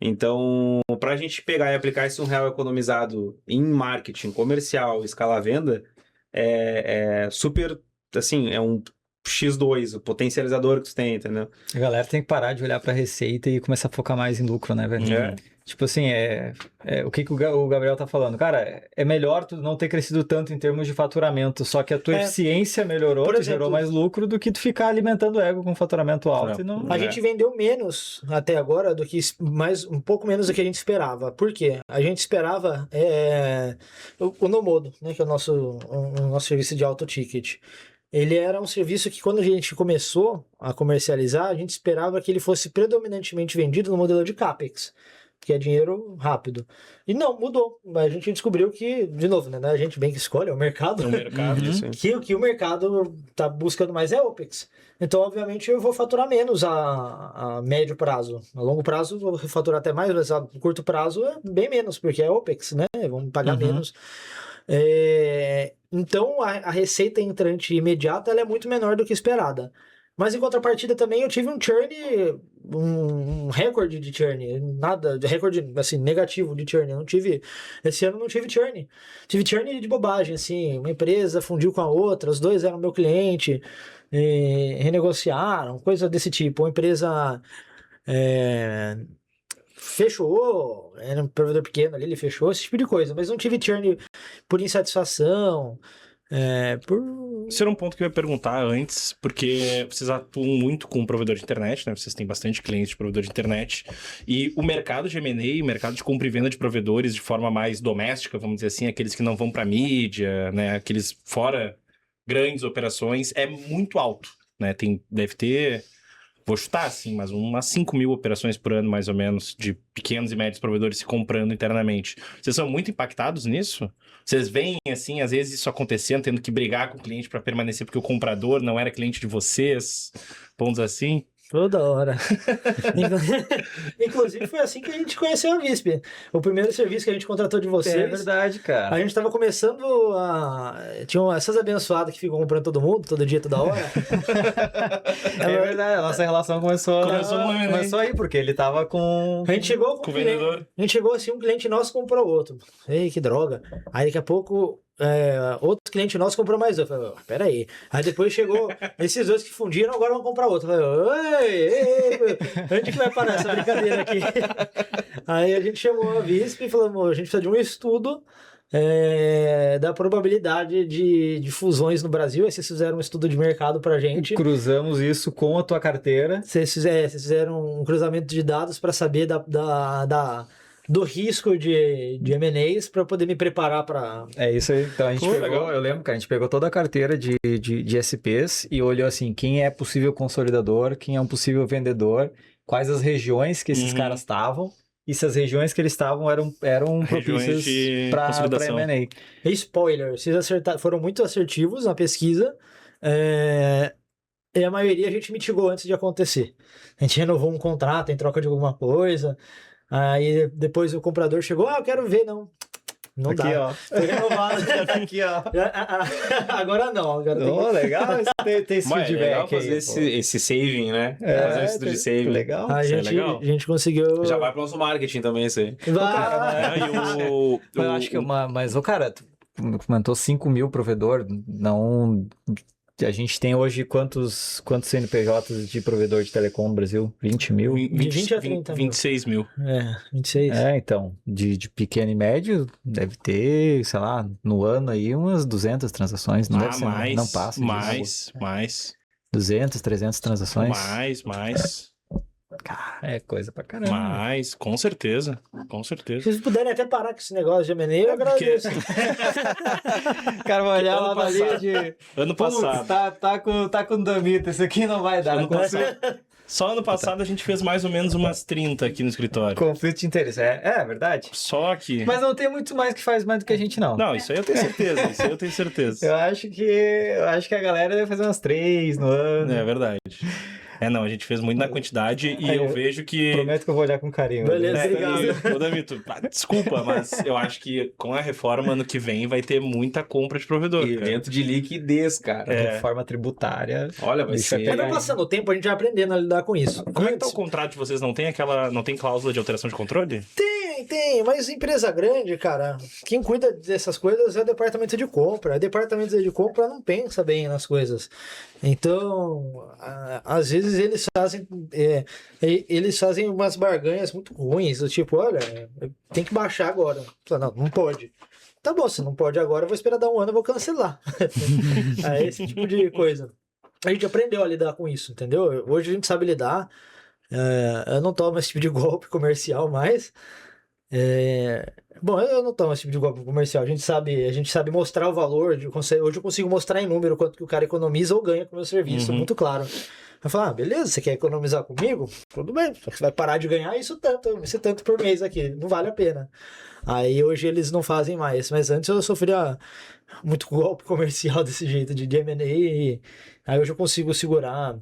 Então, para a gente pegar e aplicar esse R$1 economizado em marketing, comercial, escalar a venda, é super, assim, é um X2, o potencializador que tu tem, entendeu? A galera tem que parar de olhar para a receita e começar a focar mais em lucro, né, velho? Tipo assim, o que o Gabriel tá falando? Cara, é melhor tu não ter crescido tanto em termos de faturamento, só que a tua eficiência melhorou, tu gerou mais lucro do que tu ficar alimentando o ego com faturamento alto. A gente vendeu menos até agora do que um pouco menos do que a gente esperava. Por quê? A gente esperava o Nomodo, né, que é o nosso serviço de auto ticket. Ele era um serviço que, quando a gente começou a comercializar, a gente esperava que ele fosse predominantemente vendido no modelo de CAPEX. que é dinheiro rápido. E não, mudou. A gente descobriu que, de novo, né? A gente bem que escolhe, é o mercado. No mercado, isso aí. Que o mercado tá buscando mais é OPEX. Então, obviamente, eu vou faturar menos a médio prazo. A longo prazo, eu vou faturar até mais, mas a curto prazo é bem menos, porque é OPEX, né? Vamos pagar menos. Então, a receita entrante imediata ela é muito menor do que esperada. Mas, em contrapartida, também eu tive um churn, um recorde de churn. Nada, recorde, assim, negativo de churn. Eu não tive, esse ano não tive churn. Tive churn de bobagem, assim. Uma empresa fundiu com a outra, os dois eram meu cliente, renegociaram, coisa desse tipo. Uma empresa fechou, era um provedor pequeno ali, ele fechou, esse tipo de coisa. Mas não tive churn por insatisfação, Esse era um ponto que eu ia perguntar antes, porque vocês atuam muito com provedor de internet, né? Vocês têm bastante clientes de provedor de internet. E o mercado de M&A, o mercado de compra e venda de provedores de forma mais doméstica, vamos dizer assim, aqueles que não vão para mídia, né? Aqueles fora grandes operações, é muito alto, né? Deve ter, vou chutar assim, mas umas 5 mil operações por ano, mais ou menos, de pequenos e médios provedores se comprando internamente. Vocês são muito impactados nisso? Vocês veem, assim, às vezes isso acontecendo, tendo que brigar com o cliente para permanecer porque o comprador não era cliente de vocês, pontos assim? Toda hora. Inclusive, foi assim que a gente conheceu a Visp. O primeiro serviço que a gente contratou de vocês. É verdade, cara. A gente tava começando a. Tinham essas abençoadas que ficam comprando todo mundo, todo dia, toda hora. É verdade, a nossa relação começou aí, porque ele tava com... A gente chegou com o vendedor. A gente chegou assim, um cliente nosso comprou outro. Ei, que droga. Aí daqui a pouco. Outro cliente nosso comprou mais dois. Eu falei, peraí. Aí depois chegou esses dois que fundiram, agora vão comprar outro. Eu falei, ei, onde que vai parar essa brincadeira aqui? Aí a gente chamou a Visp e falou, a gente precisa de um estudo da probabilidade de fusões no Brasil. Aí vocês fizeram um estudo de mercado pra gente. Cruzamos isso com a tua carteira. Vocês fizeram um cruzamento de dados para saber do risco de M&As para poder me preparar para... É isso aí. Então a gente pegou, eu lembro, cara, a gente pegou toda a carteira de SPs e olhou assim, quem é possível consolidador, quem é um possível vendedor, quais as regiões que esses caras estavam e se as regiões que eles estavam eram propícias para M&A. Spoiler, vocês foram muito assertivos na pesquisa, e a maioria a gente mitigou antes de acontecer. A gente renovou um contrato em troca de alguma coisa. Aí depois o comprador chegou, eu quero ver, não aqui, dá. Ó. Foi renovado. Aqui, ó. Agora não. Legal ter esse feedback. É legal fazer aí, esse saving, né? Fazer um estudo de saving. Legal. A gente conseguiu... Já vai pro nosso marketing também, isso aí. Eu acho que mas o cara, tu comentou 5 mil provedor, não... A gente tem hoje quantos CNPJs de provedor de telecom no Brasil? 20 mil? 20 a 30 mil. 26 mil. 26. Então, de pequeno e médio, deve ter, sei lá, no ano aí umas 200 transações. Não deve ser, mais, não passa. Mais. 200, 300 transações. Mais. Cara, é coisa pra caramba. Mas, com certeza. Se vocês puderem até parar com esse negócio de M&A, eu agradeço. O cara vai olhar lá na linha de... Ano passado. Tá com Damita, isso aqui não vai dar. Só ano passado a gente fez mais ou menos umas 30 aqui no escritório. Conflito de interesse, é verdade. Só que... Mas não tem muito mais que faz mais do que a gente, não. Não, isso aí eu tenho certeza. Eu acho que a galera deve fazer umas 3 no ano. É verdade. Não, a gente fez muito na quantidade e eu vejo que... Prometo que eu vou olhar com carinho. Beleza, obrigado. Damito, desculpa, mas eu acho que com a reforma ano que vem vai ter muita compra de provedor. Evento de liquidez, cara. Reforma tributária. Olha, vai ser... Mas passando o tempo, a gente vai aprendendo a lidar com isso. Como é que tá o contrato de vocês? Não tem cláusula de alteração de controle? Tem, mas empresa grande, cara, quem cuida dessas coisas é o departamento de compra. O departamento de compra não pensa bem nas coisas. Então, às vezes eles fazem umas barganhas muito ruins, do tipo, olha, tem que baixar agora. Não pode. Tá bom, se não pode agora, eu vou esperar dar um ano, eu vou cancelar. É esse tipo de coisa. A gente aprendeu a lidar com isso, entendeu? Hoje a gente sabe lidar. Eu não tomo esse tipo de golpe comercial mais. Bom, eu não tomo esse tipo de golpe comercial. A gente sabe mostrar o valor. Hoje eu consigo mostrar em número quanto que o cara economiza ou ganha com o meu serviço, muito claro. Vai falar, beleza, você quer economizar comigo? Tudo bem, só que você vai parar de ganhar esse tanto por mês aqui, não vale a pena. Aí hoje eles não fazem mais, mas antes eu sofria muito golpe comercial desse jeito de M&A, e aí hoje eu consigo segurar.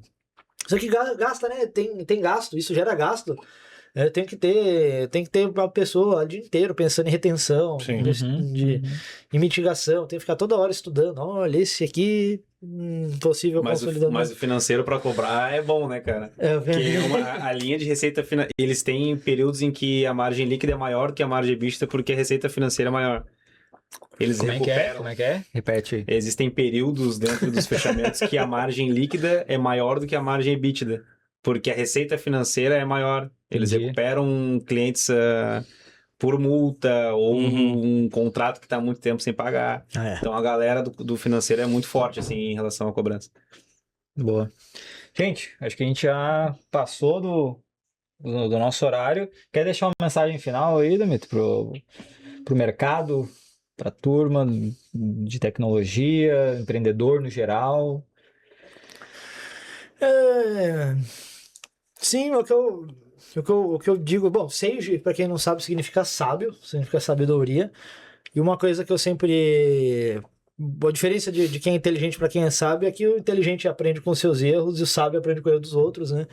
Só que gasta, né? Tem gasto, isso gera gasto. Tem que ter uma pessoa o dia inteiro pensando em retenção, em mitigação, tem que ficar toda hora estudando. Olha, esse aqui, possível consolidador. Mas o financeiro para cobrar é bom, né, cara? Porque a linha de receita financeira, eles têm períodos em que a margem líquida é maior do que a margem EBITDA porque a receita financeira é maior. Eles recuperam. Como é que é? Repete aí. Existem períodos dentro dos fechamentos que a margem líquida é maior do que a margem EBITDA, porque a receita financeira é maior. Eles recuperam clientes por multa ou um contrato que está há muito tempo sem pagar. Então a galera do financeiro é muito forte assim, em relação à cobrança. Boa. Gente, acho que a gente já passou do nosso horário. Quer deixar uma mensagem final aí, Damito, pro mercado, pra turma de tecnologia, empreendedor no geral? Sim, o que eu digo, bom, Sage, para quem não sabe, significa sábio, significa sabedoria. E uma coisa que eu sempre... A diferença de quem é inteligente para quem é sábio é que o inteligente aprende com seus erros e o sábio aprende com os erros dos outros, né?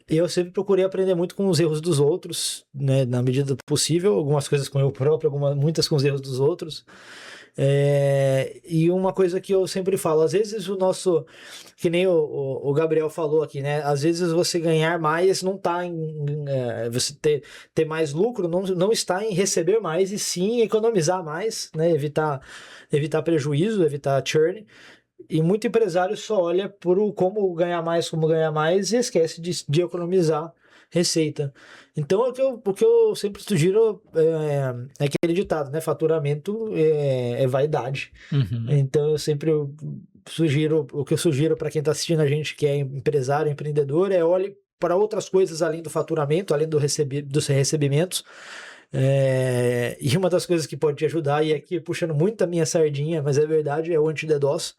E eu sempre procurei aprender muito com os erros dos outros, né? Na medida do possível, algumas coisas com eu próprio, muitas com os erros dos outros. E uma coisa que eu sempre falo, às vezes que nem o Gabriel falou aqui, né? Às vezes você ganhar mais não está você ter mais lucro, não está em receber mais, e sim economizar mais, né? Evitar prejuízo, evitar churn. E muito empresário só olha por como ganhar mais e esquece de economizar receita. Então, o que eu sempre sugiro é aquele ditado, né? Faturamento é vaidade. Então, eu sempre sugiro, o que eu sugiro para quem está assistindo a gente, que é empresário, empreendedor, olhe para outras coisas além do faturamento, além dos recebimentos. E uma das coisas que pode te ajudar, e aqui puxando muito a minha sardinha, mas é verdade, é o anti-DDoS.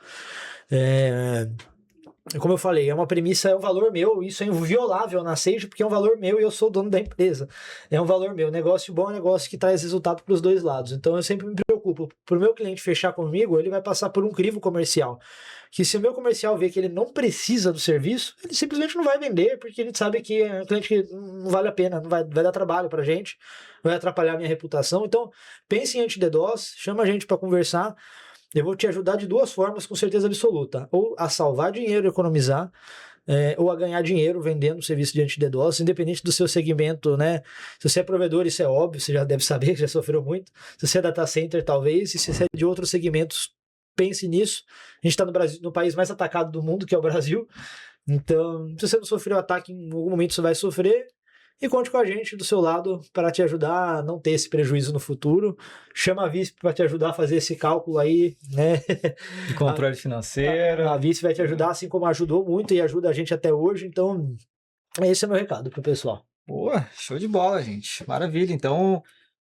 Como eu falei, é uma premissa, é um valor meu, isso é inviolável na Sage, porque é um valor meu e eu sou o dono da empresa. É um valor meu. Negócio bom é um negócio que traz resultado para os dois lados. Então eu sempre me preocupo. Para o meu cliente fechar comigo, ele vai passar por um crivo comercial. Que se o meu comercial vê que ele não precisa do serviço, ele simplesmente não vai vender, porque ele sabe que é um cliente que não vale a pena, não vai dar trabalho para a gente, vai atrapalhar a minha reputação. Então, pense em anti-DDoS, chama a gente para conversar. Eu vou te ajudar de duas formas, com certeza absoluta. Ou a salvar dinheiro, economizar, ou a ganhar dinheiro vendendo serviço de anti-DDoS, independente do seu segmento, né? Se você é provedor, isso é óbvio, você já deve saber, que já sofreu muito. Se você é data center, talvez. E se você é de outros segmentos, pense nisso. A gente está no país mais atacado do mundo, que é o Brasil. Então, se você não sofreu ataque, em algum momento você vai sofrer. E conte com a gente do seu lado para te ajudar a não ter esse prejuízo no futuro. Chama a Visp para te ajudar a fazer esse cálculo aí, né? De controle financeiro. A Visp vai te ajudar, assim como ajudou muito e ajuda a gente até hoje. Então, esse é meu recado pro pessoal. Boa, show de bola, gente. Maravilha. Então,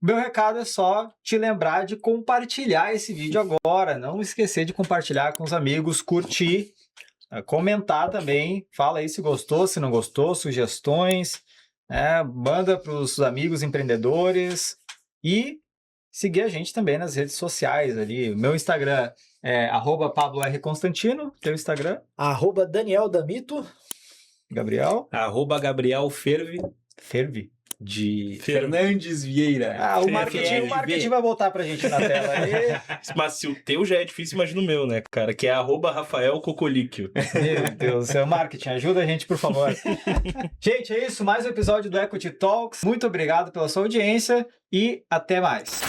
meu recado é só te lembrar de compartilhar esse vídeo agora. Não esquecer de compartilhar com os amigos, curtir, comentar também. Fala aí se gostou, se não gostou, sugestões. Manda para os amigos empreendedores e seguir a gente também nas redes sociais ali. O meu Instagram é @PabloRConstantino. Teu Instagram? @DanielDamito. Gabriel? @GabrielFervi. Fervi. De Fernandes Vieira. O marketing vai voltar pra gente na tela aí. Mas se o teu já é difícil, imagina o meu, né, cara? Que é @RafaelCocolíquio. Meu Deus, seu marketing, ajuda a gente, por favor. Gente, é isso. Mais um episódio do Equity Talks. Muito obrigado pela sua audiência e até mais.